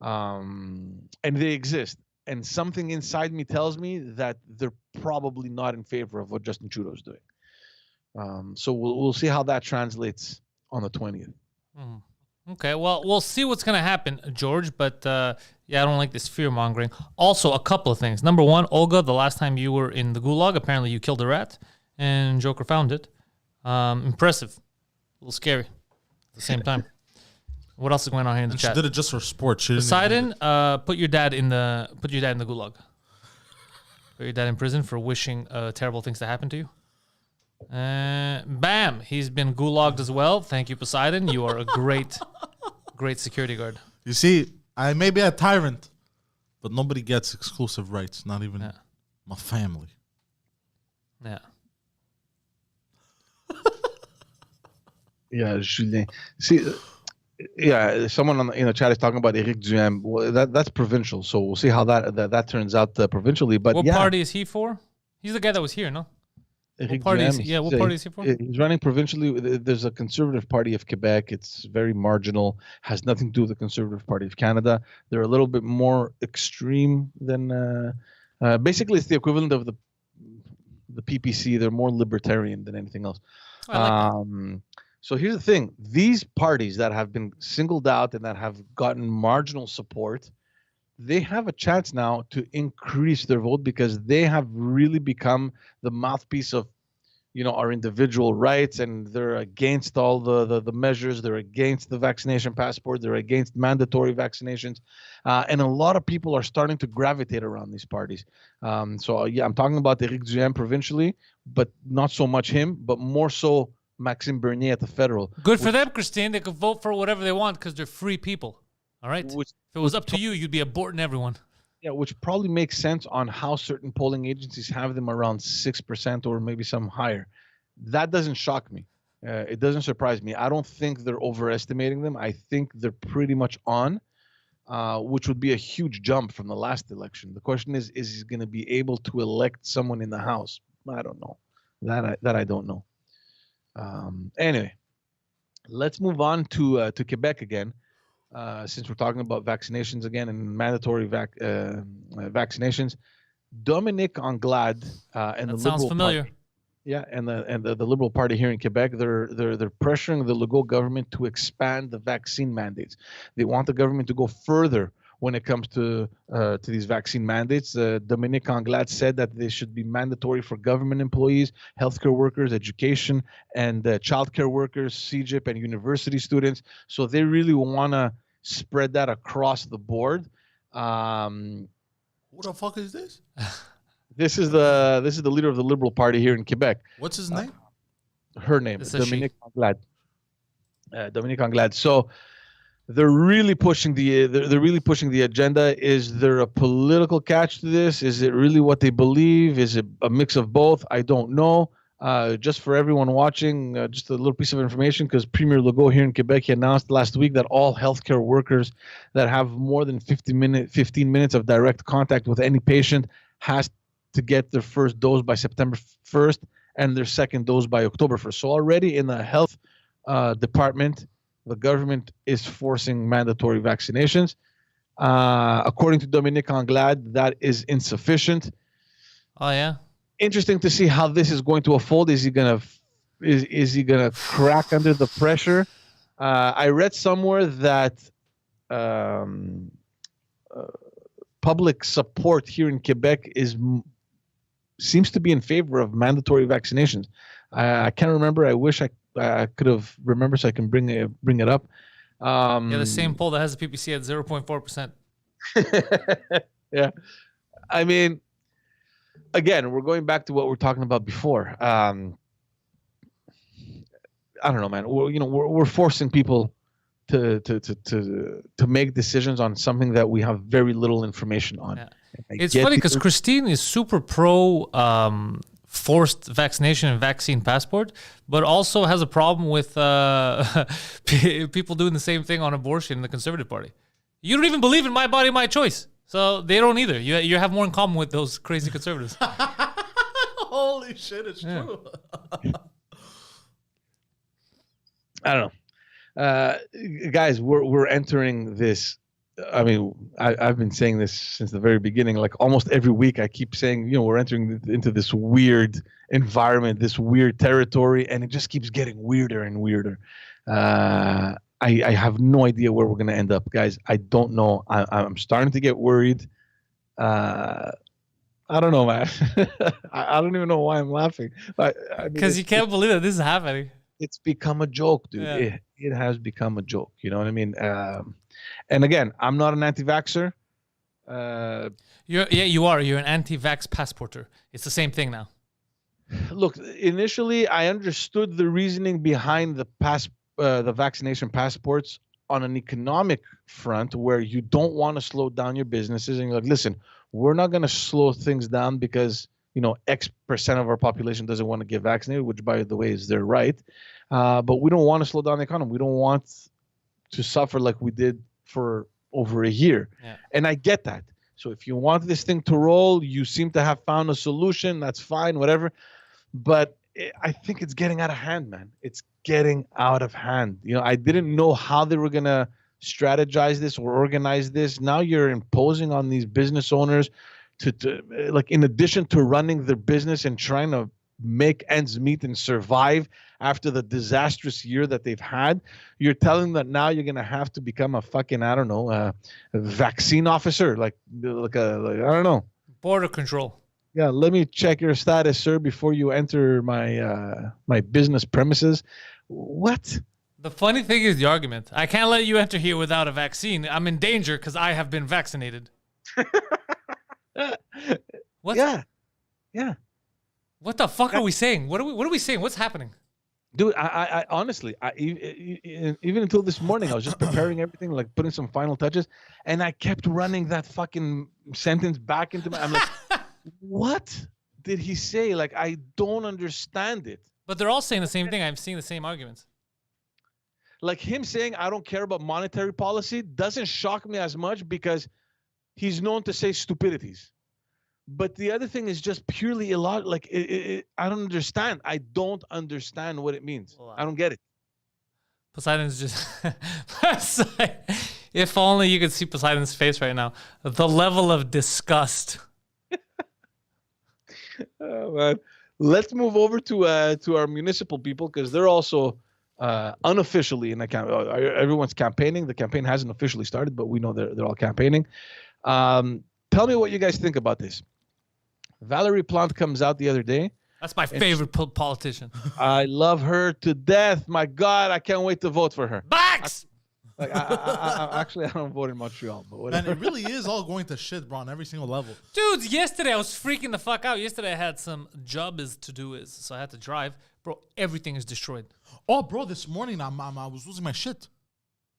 And they exist. And something inside me tells me that they're probably not in favor of what Justin Trudeau's doing. So we'll see how that translates on the 20th. Okay, well, we'll see what's going to happen, George. But I don't like this fear mongering. Also, a couple of things. Number one, Olga, the last time you were in the gulag, apparently you killed a rat, and Joker found it. Impressive, a little scary at the same time. What else is going on here in the chat? She did it just for sport. Poseidon, put your dad in the gulag. Put your dad in prison for wishing terrible things to happen to you. Bam! He's been gulagged as well. Thank you, Poseidon. You are a great security guard. You see, I may be a tyrant, but nobody gets exclusive rights. Not even my family. Yeah. Yeah, Julien. See, someone in the chat is talking about Éric Duhaime. Well, that's provincial, so we'll see how that turns out provincially. But what party is he for? He's the guy that was here, no? What party is he for? He's running provincially. There's a Conservative Party of Quebec. It's very marginal. Has nothing to do with the Conservative Party of Canada. They're a little bit more extreme than. Basically, it's the equivalent of the PPC. They're more libertarian than anything else. I like that. So here's the thing. These parties that have been singled out and that have gotten marginal support, they have a chance now to increase their vote because they have really become the mouthpiece of, our individual rights, and they're against all the measures. They're against the vaccination passport. They're against mandatory vaccinations. And a lot of people are starting to gravitate around these parties. I'm talking about Éric Duhaime provincially, but not so much him, but more so Maxime Bernier at the federal. Good for them, Christine. They could vote for whatever they want because they're free people. All right? If it was up to you, you'd be aborting everyone. Yeah, which probably makes sense on how certain polling agencies have them around 6% or maybe some higher. That doesn't shock me. It doesn't surprise me. I don't think they're overestimating them. I think they're pretty much on, which would be a huge jump from the last election. The question is he going to be able to elect someone in the House? I don't know. That I don't know. Anyway, let's move on to Quebec again, since we're talking about vaccinations again and mandatory vaccinations. Dominic Anglade and That the sounds Liberal familiar. Party, and the Liberal Party here in Quebec, they're pressuring the Legault government to expand the vaccine mandates. They want the government to go further when it comes to these vaccine mandates. Dominic Anglade said that they should be mandatory for government employees, healthcare workers, education, and childcare workers, CEGIP, and university students. So they really want to spread that across the board. Who the fuck is this? This is the leader of the Liberal Party here in Quebec. What's his name? Her name, It's a Dominique Anglade. Dominique Anglade. So they're really pushing the agenda. Is there a political catch to this? Is it really what they believe? Is it a mix of both? I don't know. Just for everyone watching, just a little piece of information, because Premier Legault here in Quebec, he announced last week that all healthcare workers that have more than 15 minutes of direct contact with any patient has to get their first dose by September 1st and their second dose by October 1st. So already in the health department, the government is forcing mandatory vaccinations. According to Dominique Anglade, that is insufficient. Oh yeah. Interesting to see how this is going to unfold. Is he gonna crack under the pressure? I read somewhere that public support here in Quebec seems to be in favor of mandatory vaccinations. I can't remember. I wish I could have remembered so I can bring it up. The same poll that has the PPC at 0.4%. Yeah, I mean, again, we're going back to what we're talking about before. I don't know, man. We're forcing people to make decisions on something that we have very little information on. Yeah. It's funny because Christine is super pro forced vaccination and vaccine passport, but also has a problem with people doing the same thing on abortion in the Conservative Party. You don't even believe in my body, my choice. So they don't either. You have more in common with those crazy conservatives. Holy shit, it's true. I don't know. Guys, we're entering this. I mean, I've been saying this since the very beginning. Like almost every week, I keep saying, we're entering into this weird environment, this weird territory, and it just keeps getting weirder and weirder. I have no idea where we're going to end up, guys. I don't know. I'm starting to get worried. I don't know, man. I don't even know why I'm laughing. Because you can't believe that this is happening. It's become a joke, dude. Yeah. It has become a joke. You know what I mean? And again, I'm not an anti-vaxxer. You are. You're an anti-vax passporter. It's the same thing now. Look, initially, I understood the reasoning behind the vaccination passports on an economic front, where you don't want to slow down your businesses, and you're like, listen, we're not going to slow things down because X percent of our population doesn't want to get vaccinated, which, by the way, is their right. But we don't want to slow down the economy. We don't want to suffer like we did for over a year. Yeah. And I get that. So if you want this thing to roll, you seem to have found a solution. That's fine, whatever. But I think it's getting out of hand, man. It's getting out of hand. I didn't know how they were going to strategize this or organize this. Now you're imposing on these business owners to like, in addition to running their business and trying to make ends meet and survive after the disastrous year that they've had, you're telling them that now you're going to have to become a fucking, I don't know, a vaccine officer, like I don't know. Border control. Yeah, let me check your status, sir, before you enter my my business premises. What? The funny thing is the argument. I can't let you enter here without a vaccine. I'm in danger because I have been vaccinated. What? Yeah. What the fuck are we saying? What are we saying? What's happening? Dude, I honestly, even until this morning, I was just preparing everything, like putting some final touches, and I kept running that fucking sentence back into my. I'm like, what did he say? Like, I don't understand it. But they're all saying the same thing. I'm seeing the same arguments. Like him saying, I don't care about monetary policy doesn't shock me as much because he's known to say stupidities. But the other thing is just purely illogical. Like, I don't understand. I don't understand what it means. Wow. I don't get it. Poseidon's just... If only you could see Poseidon's face right now. The level of disgust. Oh, man. Let's move over to our municipal people because they're also unofficially in the campaign. Everyone's campaigning. The campaign hasn't officially started, but we know they're all campaigning. Tell me what you guys think about this. Valerie Plante comes out the other day. That's my favorite politician. I love her to death. My God, I can't wait to vote for her. Backs! Like, actually, I don't vote in Montreal, but whatever. Man, it really is all going to shit, bro, on every single level. Dudes, yesterday I was freaking the fuck out. Yesterday I had some jobs to do, so I had to drive. Bro, everything is destroyed. Oh, bro, this morning I was losing my shit.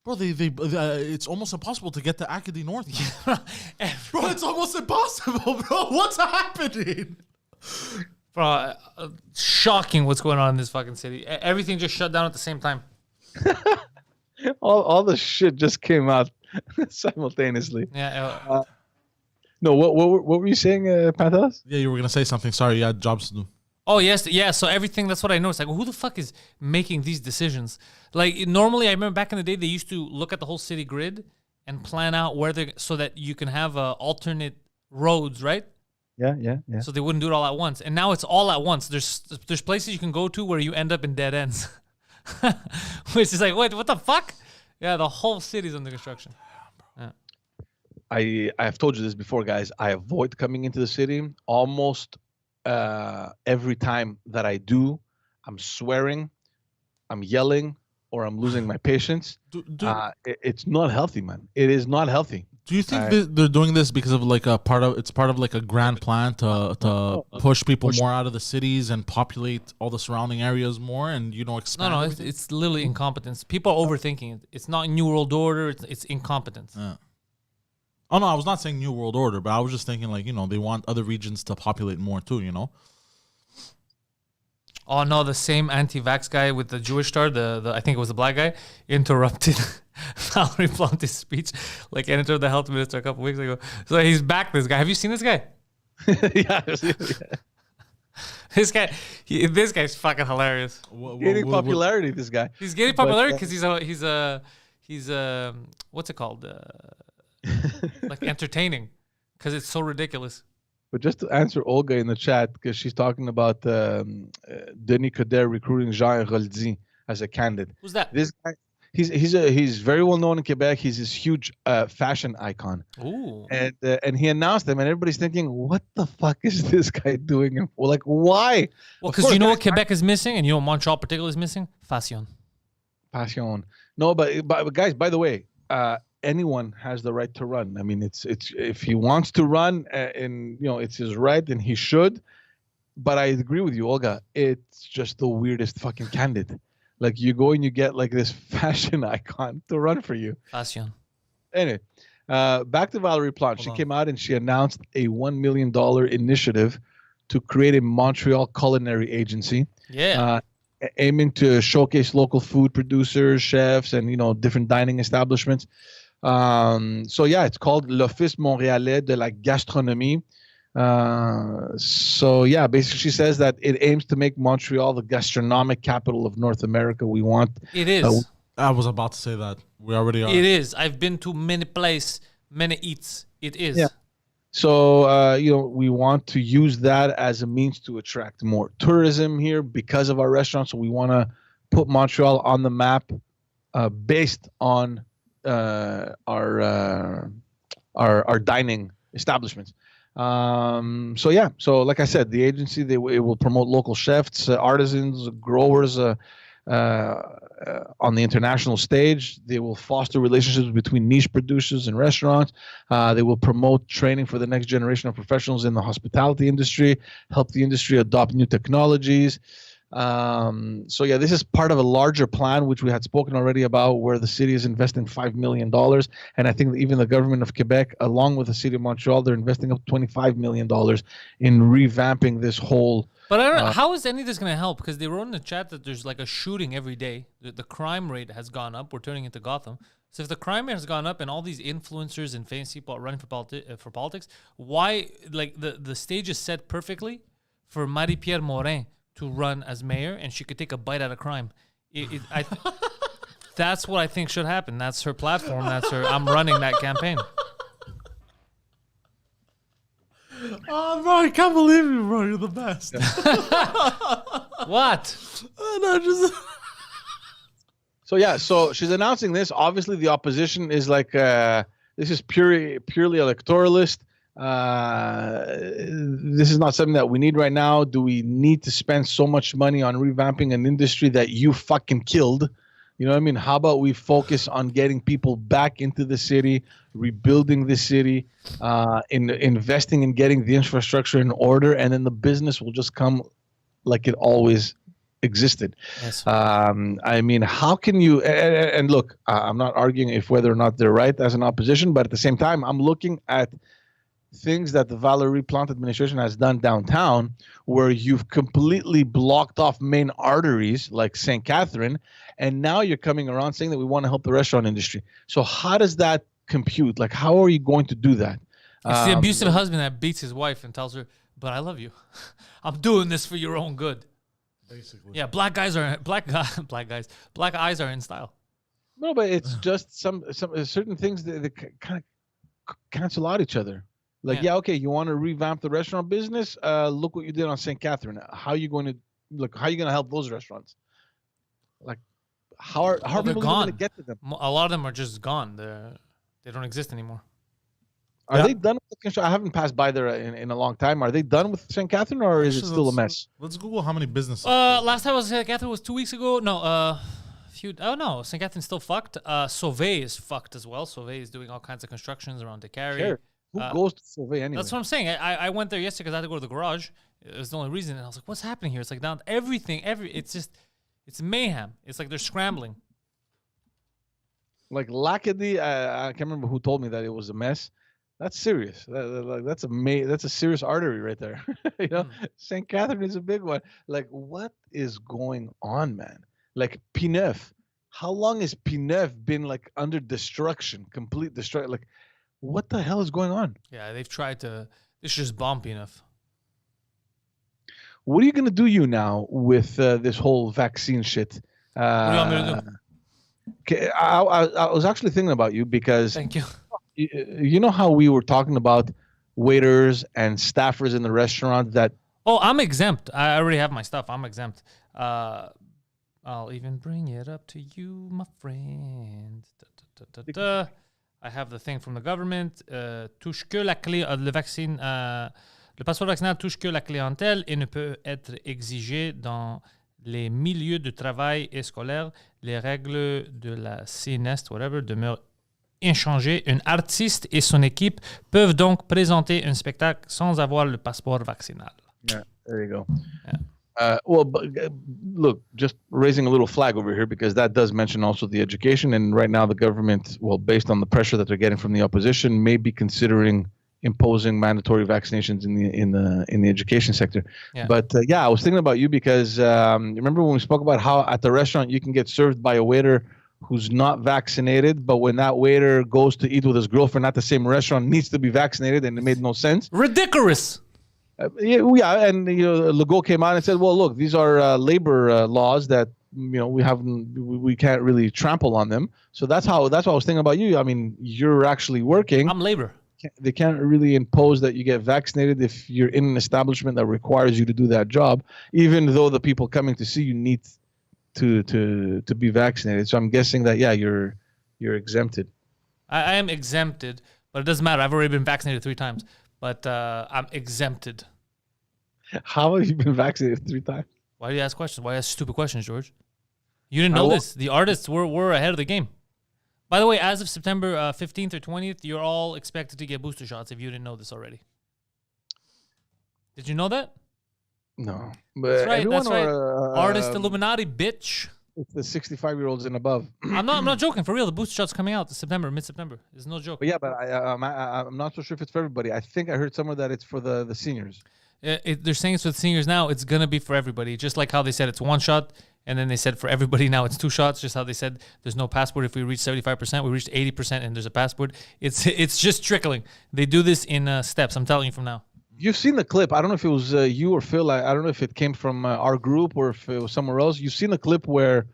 Bro, it's almost impossible to get to Acadie North. Bro, it's almost impossible, bro. What's happening? Bro, shocking what's going on in this fucking city. Everything just shut down at the same time. all the shit just came out simultaneously. Yeah. No, what were you saying, Pantelis? Yeah, you were gonna say something. Sorry, you had jobs to do. Oh, yes. Yeah, so everything, that's what I noticed. Like, who the fuck is making these decisions? Like, normally, I remember back in the day, they used to look at the whole city grid and plan out where they're, so that you can have alternate roads, right? Yeah. So they wouldn't do it all at once. And now it's all at once. There's places you can go to where you end up in dead ends. Which is like, wait, what the fuck? Yeah, the whole city's under construction. Yeah. I have told you this before, guys. I avoid coming into the city almost every time that I do. I'm swearing, I'm yelling, or I'm losing my patience. It's not healthy, man. It is not healthy. Do you think they're doing this because of like part of like a grand plan to push people more out of the cities and populate all the surrounding areas more and expand? No, it's literally incompetence. People are overthinking it. It's not New World Order. It's incompetence. Yeah. Oh no, I was not saying New World Order, but I was just thinking like they want other regions to populate more too. Oh no, the same anti-vax guy with the Jewish star, the I think it was the black guy, interrupted Valerie Plante's speech, like entered the health minister a couple weeks ago. So he's back. This guy, have you seen this guy? Yeah. This guy's fucking hilarious. Gaining popularity. This guy. He's getting popularity because he's what's it called? Like entertaining, because it's so ridiculous. But just to answer Olga in the chat, because she's talking about Denis Coderre recruiting Jean Roldi as a candidate. Who's that? This guy, he's very well known in Quebec. He's this huge fashion icon. Ooh. And he announced him, and everybody's thinking, what the fuck is this guy doing? Well, like, why? Well, because you know what Quebec is missing, and you know what Montreal particularly is missing? Fashion. No, but guys, by the way, anyone has the right to run. I mean, it's if he wants to run, and it's his right, and he should. But I agree with you, Olga. It's just the weirdest fucking candidate. Like, you go and you get like this fashion icon to run for you. Fashion. Anyway, back to Valerie Plante. She came out and she announced a $1 million initiative to create a Montreal culinary agency. Yeah. Aiming to showcase local food producers, chefs, and different dining establishments. So yeah, it's called l'Office Montréalais de la Gastronomie. So yeah, basically she says that it aims to make Montreal the gastronomic capital of North America. We want it is. I was about to say that. We already are. It is. I've been to many places, many eats. It is. Yeah. So we want to use that as a means to attract more tourism here because of our restaurants. So we want to put Montreal on the map based on our dining establishments. So yeah, so like I said, the agency it will promote local chefs, artisans, growers on the international stage. They will foster relationships between niche producers and restaurants. They will promote training for the next generation of professionals in the hospitality industry, help the industry adopt new technologies. So yeah, this is part of a larger plan, which we had spoken already about, where the city is investing $5 million. And I think that even the government of Quebec, along with the city of Montreal, they're investing up $25 million in revamping this whole. But I don't know, how is any of this going to help? Because they wrote in the chat that there's like a shooting every day. The crime rate has gone up. We're turning into Gotham. So if the crime rate has gone up and all these influencers and famous people are running for politics, why, like, the stage is set perfectly for Marie-Pierre Morin to run as mayor, and she could take a bite out of crime. That's what I think should happen. That's her platform. That's her. I'm running that campaign. Oh, bro, I can't believe you, bro. You're the best. What? No, just... So yeah, so she's announcing this. Obviously, the opposition is like, this is purely electoralist. This is not something that we need right now. Do we need to spend so much money on revamping an industry that you fucking killed? You know what I mean? How about we focus on getting people back into the city, rebuilding the city, investing in getting the infrastructure in order, and then the business will just come like it always existed. Yes. I mean, how can you, and look, I'm not arguing if whether or not they're right as an opposition, but at the same time, I'm looking at things that the Valerie Plante administration has done downtown, where you've completely blocked off main arteries like St. Catherine, and now you're coming around saying that we want to help the restaurant industry. So how does that compute? Like, how are you going to do that? It's the abusive husband that beats his wife and tells her, "But I love you. I'm doing this for your own good." Basically. Yeah, black eyes are in style. No, but it's just some certain things that kind of cancel out each other. Like, yeah, okay, you want to revamp the restaurant business? Look what you did on St. Catherine. How are you going to help those restaurants? Like, how are people going to get to them? A lot of them are just gone. They don't exist anymore. Are they done with the construction? I haven't passed by there in a long time. Are they done with St. Catherine, or is it still a mess? Let's Google how many businesses. Last time I was at St. Catherine was 2 weeks ago. No, no, St. Catherine's still fucked. Sauvé is fucked as well. Sauvé is doing all kinds of constructions around Décarie. Sure. Who goes to Sauvé anyway? That's what I'm saying. I went there yesterday because I had to go to the garage. It was the only reason. And I was like, what's happening here? It's like down it's mayhem. It's like they're scrambling. Like Lacadie, I can't remember who told me that it was a mess. That's serious. That's a serious artery right there. You know, St. Catherine is a big one. Like, what is going on, man? Like P9, how long has P9 been like under destruction, complete destruction? Like, what the hell is going on? Yeah, they've tried to. This is just bumpy enough. What are you gonna do now with this whole vaccine shit? What do you want me to do? Okay, I was actually thinking about you because Thank you. You know how we were talking about waiters and staffers in the restaurant that. Oh, I'm exempt. I already have my stuff. I'm exempt. I'll even bring it up to you, my friend. I have the thing from the government. Touche que la clé, le vaccin, le passeport vaccinal touche que la clientèle et ne peut être exigé dans les milieux de travail et scolaire. Les règles de la CNEST, whatever, demeurent inchangées. Un artiste et son équipe peuvent donc présenter un spectacle sans avoir le passeport vaccinal. Yeah, there you go. Yeah. Look, just raising a little flag over here because that does mention also the education, and right now the government, well, based on the pressure that they're getting from the opposition, may be considering imposing mandatory vaccinations in the education sector. Yeah. But I was thinking about you because remember when we spoke about how at the restaurant you can get served by a waiter who's not vaccinated, but when that waiter goes to eat with his girlfriend at the same restaurant, needs to be vaccinated, and it made no sense. Ridiculous. And Legault came out and said, "Well, look, these are labor laws that we can't really trample on them." So that's what I was thinking about you. I mean, you're actually working. I'm labor. They can't really impose that you get vaccinated if you're in an establishment that requires you to do that job, even though the people coming to see you need to be vaccinated. So I'm guessing that you're exempted. I am exempted, but it doesn't matter. I've already been vaccinated 3 times. But I'm exempted. How have you been vaccinated 3 times? Why do you ask questions? Why do you ask stupid questions, George? You didn't know this. The artists were ahead of the game. By the way, as of September 15th or 20th, you're all expected to get booster shots if you didn't know this already. Did you know that? No, but That's right. everyone That's right. or Artist Illuminati, bitch. it's the 65-year-olds and above. I'm not joking. For real, the booster shot's coming out September, mid-September. It's no joke. But yeah, but I'm not so sure if it's for everybody. I think I heard somewhere that it's for the seniors. They're saying it's for the seniors now. It's gonna be for everybody, just like how they said it's one shot, and then they said for everybody now it's two shots. Just how they said there's no passport if we reach 75%, we reached 80%, and there's a passport. It's just trickling. They do this in steps. I'm telling you from now. You've seen the clip. I don't know if it was you or Phil. I don't know if it came from our group or if it was somewhere else. You've seen the clip where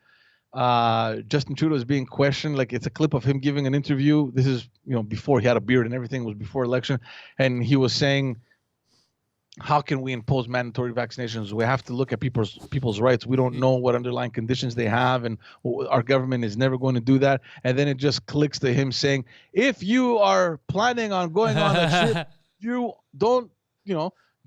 Justin Trudeau is being questioned. Like, it's a clip of him giving an interview. This is, before he had a beard and everything. It was before election, and he was saying, how can we impose mandatory vaccinations? We have to look at people's rights. We don't know what underlying conditions they have, and our government is never going to do that. And then it just clicks to him saying, if you are planning on going on a trip, you don't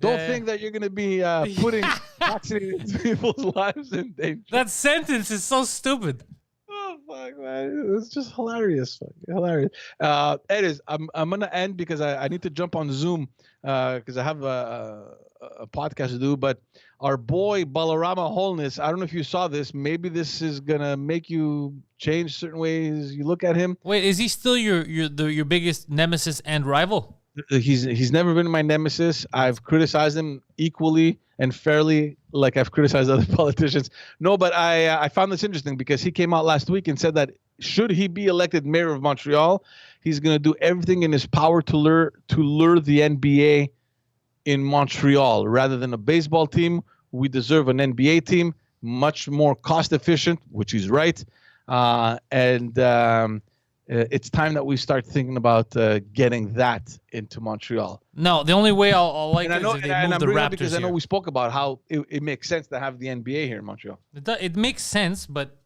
think that you're going to be putting vaccinated people's lives in danger. That sentence is so stupid. Oh fuck, man! It's just hilarious. Hilarious. I'm gonna end because I need to jump on Zoom because I have a podcast to do. But our boy Balarama Holness, I don't know if you saw this. Maybe this is gonna make you change certain ways you look at him. Wait, is he still your biggest nemesis and rival? He's never been my nemesis. I've criticized him equally and fairly, like I've criticized other politicians. No, but I found this interesting because he came out last week and said that should he be elected mayor of Montreal, he's going to do everything in his power to lure the NBA in Montreal. Rather than a baseball team, we deserve an NBA team, much more cost efficient, which he's right. It's time that we start thinking about getting that into Montreal. No, the only way I'll like it is if they move the Raptors because I know here. we spoke about how it makes sense to have the NBA here in Montreal. It makes sense, but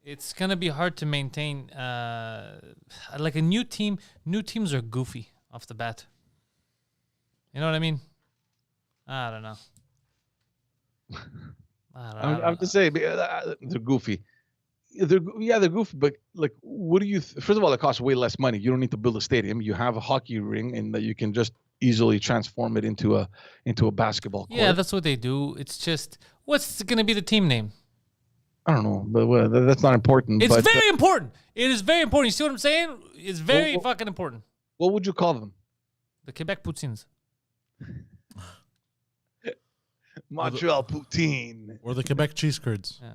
it's gonna be hard to maintain. Like a new team. New teams are goofy off the bat. You know what I mean? I don't know. I'm just saying they're goofy. They're goofy, but like, what do you? First of all, it costs way less money. You don't need to build a stadium. You have a hockey ring, and that you can just easily transform it into a basketball court. Yeah, that's what they do. It's just, what's going to be the team name? I don't know, but that's not important. It's but, very important. It is very important. You see what I'm saying? It's very fucking important. What would you call them? The Quebec Poutines. Montreal Poutine. Or the Quebec cheese curds. Yeah.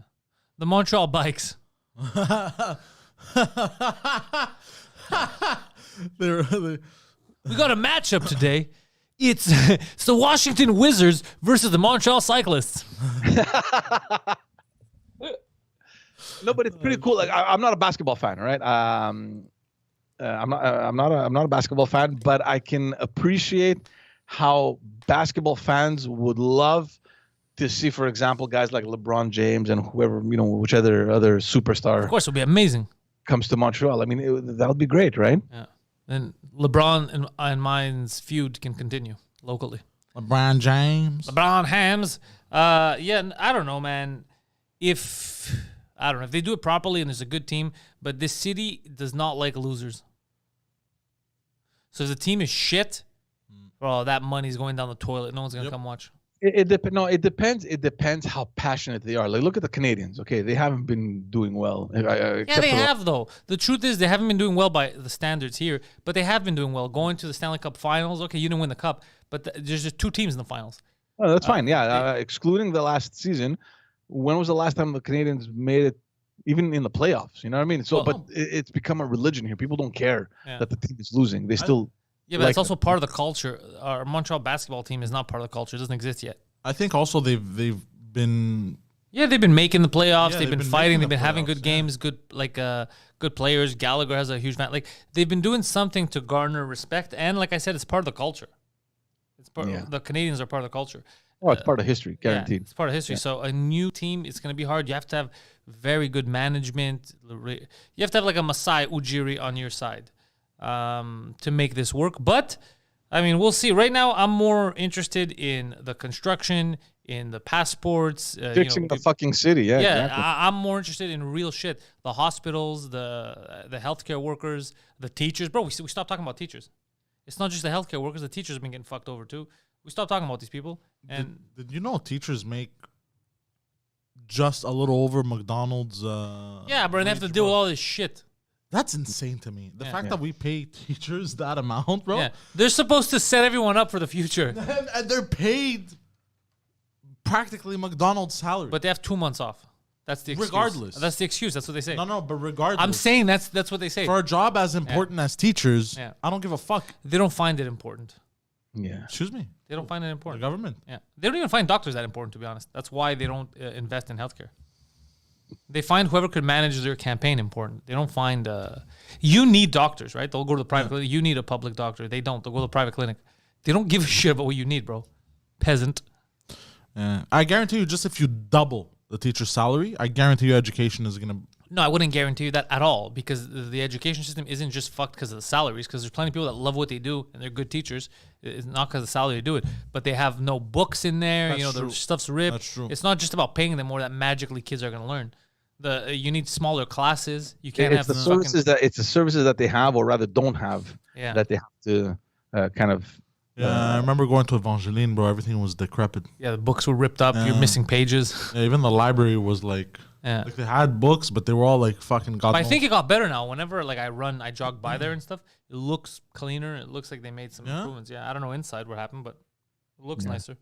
The Montreal Bikes. We got a matchup today. It's the Washington Wizards versus the Montreal Cyclists. No, but it's pretty cool. Like, I'm not a basketball fan, all right? I'm not a basketball fan, but I can appreciate how basketball fans would love to see, for example, guys like LeBron James and whoever, which other superstar. Of course, it'll be amazing. Comes to Montreal. I mean, that'll be great, right? Yeah. And LeBron and mine's feud can continue locally. LeBron James. LeBron Hams. Yeah, I don't know, man. If they do it properly and there's a good team, but this city does not like losers. So if the team is shit, bro, that money's going down the toilet. No one's gonna come watch. It depends. It depends how passionate they are. Like, look at the Canadians. Okay, they haven't been doing well. Yeah, they have though. The truth is, they haven't been doing well by the standards here, but they have been doing well. Going to the Stanley Cup Finals. Okay, you didn't win the cup, but there's just two teams in the finals. Oh, that's fine. Yeah, excluding the last season. When was the last time the Canadians made it, even in the playoffs? You know what I mean? So, but it's become a religion here. People don't care that the team is losing. They still. Yeah, but it's also part of the culture. Our Montreal basketball team is not part of the culture. It doesn't exist yet. I think also they've been. Yeah, they've been making the playoffs. Yeah, they've been fighting. They've been having good games. Good players. Gallagher has a huge fan. Like, they've been doing something to garner respect. And like I said, it's part of the culture. It's part. The Canadians are part of the culture. Oh, it's part of history, guaranteed. Yeah, it's part of history. Yeah. So a new team, it's going to be hard. You have to have very good management. You have to have like a Masai Ujiri on your side to make this work. But, I mean, we'll see. Right now, I'm more interested in the construction, in the passports. Fixing the fucking city, yeah. Exactly. I'm more interested in real shit. The hospitals, the healthcare workers, the teachers. Bro, we stopped talking about teachers. It's not just the healthcare workers. The teachers have been getting fucked over, too. We stopped talking about these people. And Did you know teachers make just a little over McDonald's? yeah, but they have to deal with all this shit. That's insane to me. The Yeah. fact that we pay teachers that amount, bro. Yeah, they're supposed to set everyone up for the future, And they're paid practically McDonald's salary. but they have 2 months off. That's the excuse. Regardless. That's the excuse. That's what they say. no, but regardless. I'm saying that's what they say. for a job as important as teachers, Yeah. I don't give a fuck. They don't find it important. Yeah. Excuse me. They don't find it The important. government. Yeah, they don't even find doctors that important, to be honest. That's why they don't invest in healthcare. They find whoever could manage their campaign important. They don't find. You need doctors, right? They'll go to the private clinic. You need a public doctor. They don't. They'll go to the private clinic. They don't give a shit about what you need, bro. Peasant. Yeah. I guarantee you, just if you double the teacher's salary, I guarantee you education is gonna. No, I wouldn't guarantee you that at all, because the education system isn't just fucked because of the salaries, because there's plenty of people that love what they do and they're good teachers. It's not because of the salary to do it, but they have no books in there. That's you know, true. the stuff's ripped. That's true. It's not just about paying them more that magically kids are going to learn. You need smaller classes. You can't It's have the services that they have, or rather don't have, Yeah. that they have to kind of. Yeah, I remember going to Evangeline, bro. Everything was decrepit. Yeah, the books were ripped up. You're Yeah. missing pages. Yeah, even the library was like, Yeah. they had books, but they were all like fucking God. But I knows. think it got better now. Whenever I jog by there and stuff, it looks cleaner. It looks like they made some Yeah? improvements. Yeah, I don't know inside what happened, but it looks nicer.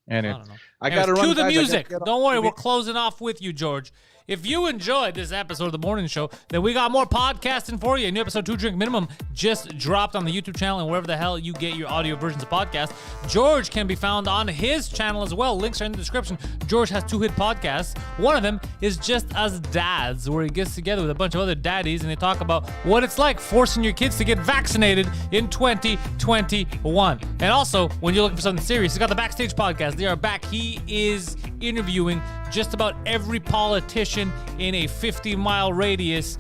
Anyway, I don't know. I got to Anyways, run. cue the guys. I gotta music. get off Don't worry, TV. we're closing off with you, George. If you enjoyed this episode of The Morning Show, then we got more podcasting for you. New episode 2 Drink Minimum just dropped on the YouTube channel and wherever the hell you get your audio versions of podcasts. George can be found on his channel as well. Links are in the description. George has 2 hit podcasts. One of them is Just Us Dads, where he gets together with a bunch of other daddies and they talk about what it's like forcing your kids to get vaccinated in 2021. And also, when you're looking for something serious, he's got the Backstage Podcast. They are back. He is interviewing just about every politician in a 50-mile radius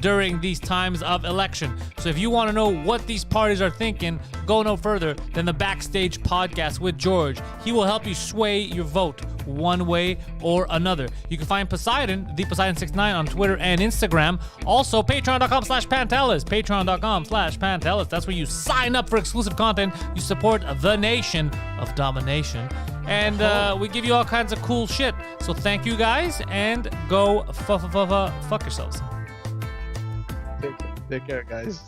during these times of election. So if you want to know what these parties are thinking, go no further than the Backstage Podcast with George. He will help you sway your vote one way or another. You can find Poseidon, the Poseidon69 on Twitter and Instagram. Also, patreon.com/Pantelis. Patreon.com/Pantelis. That's where you sign up for exclusive content. You support the nation of domination. And we give you all kinds of cool shit. So thank you guys, and go fuck yourselves. Take care, guys.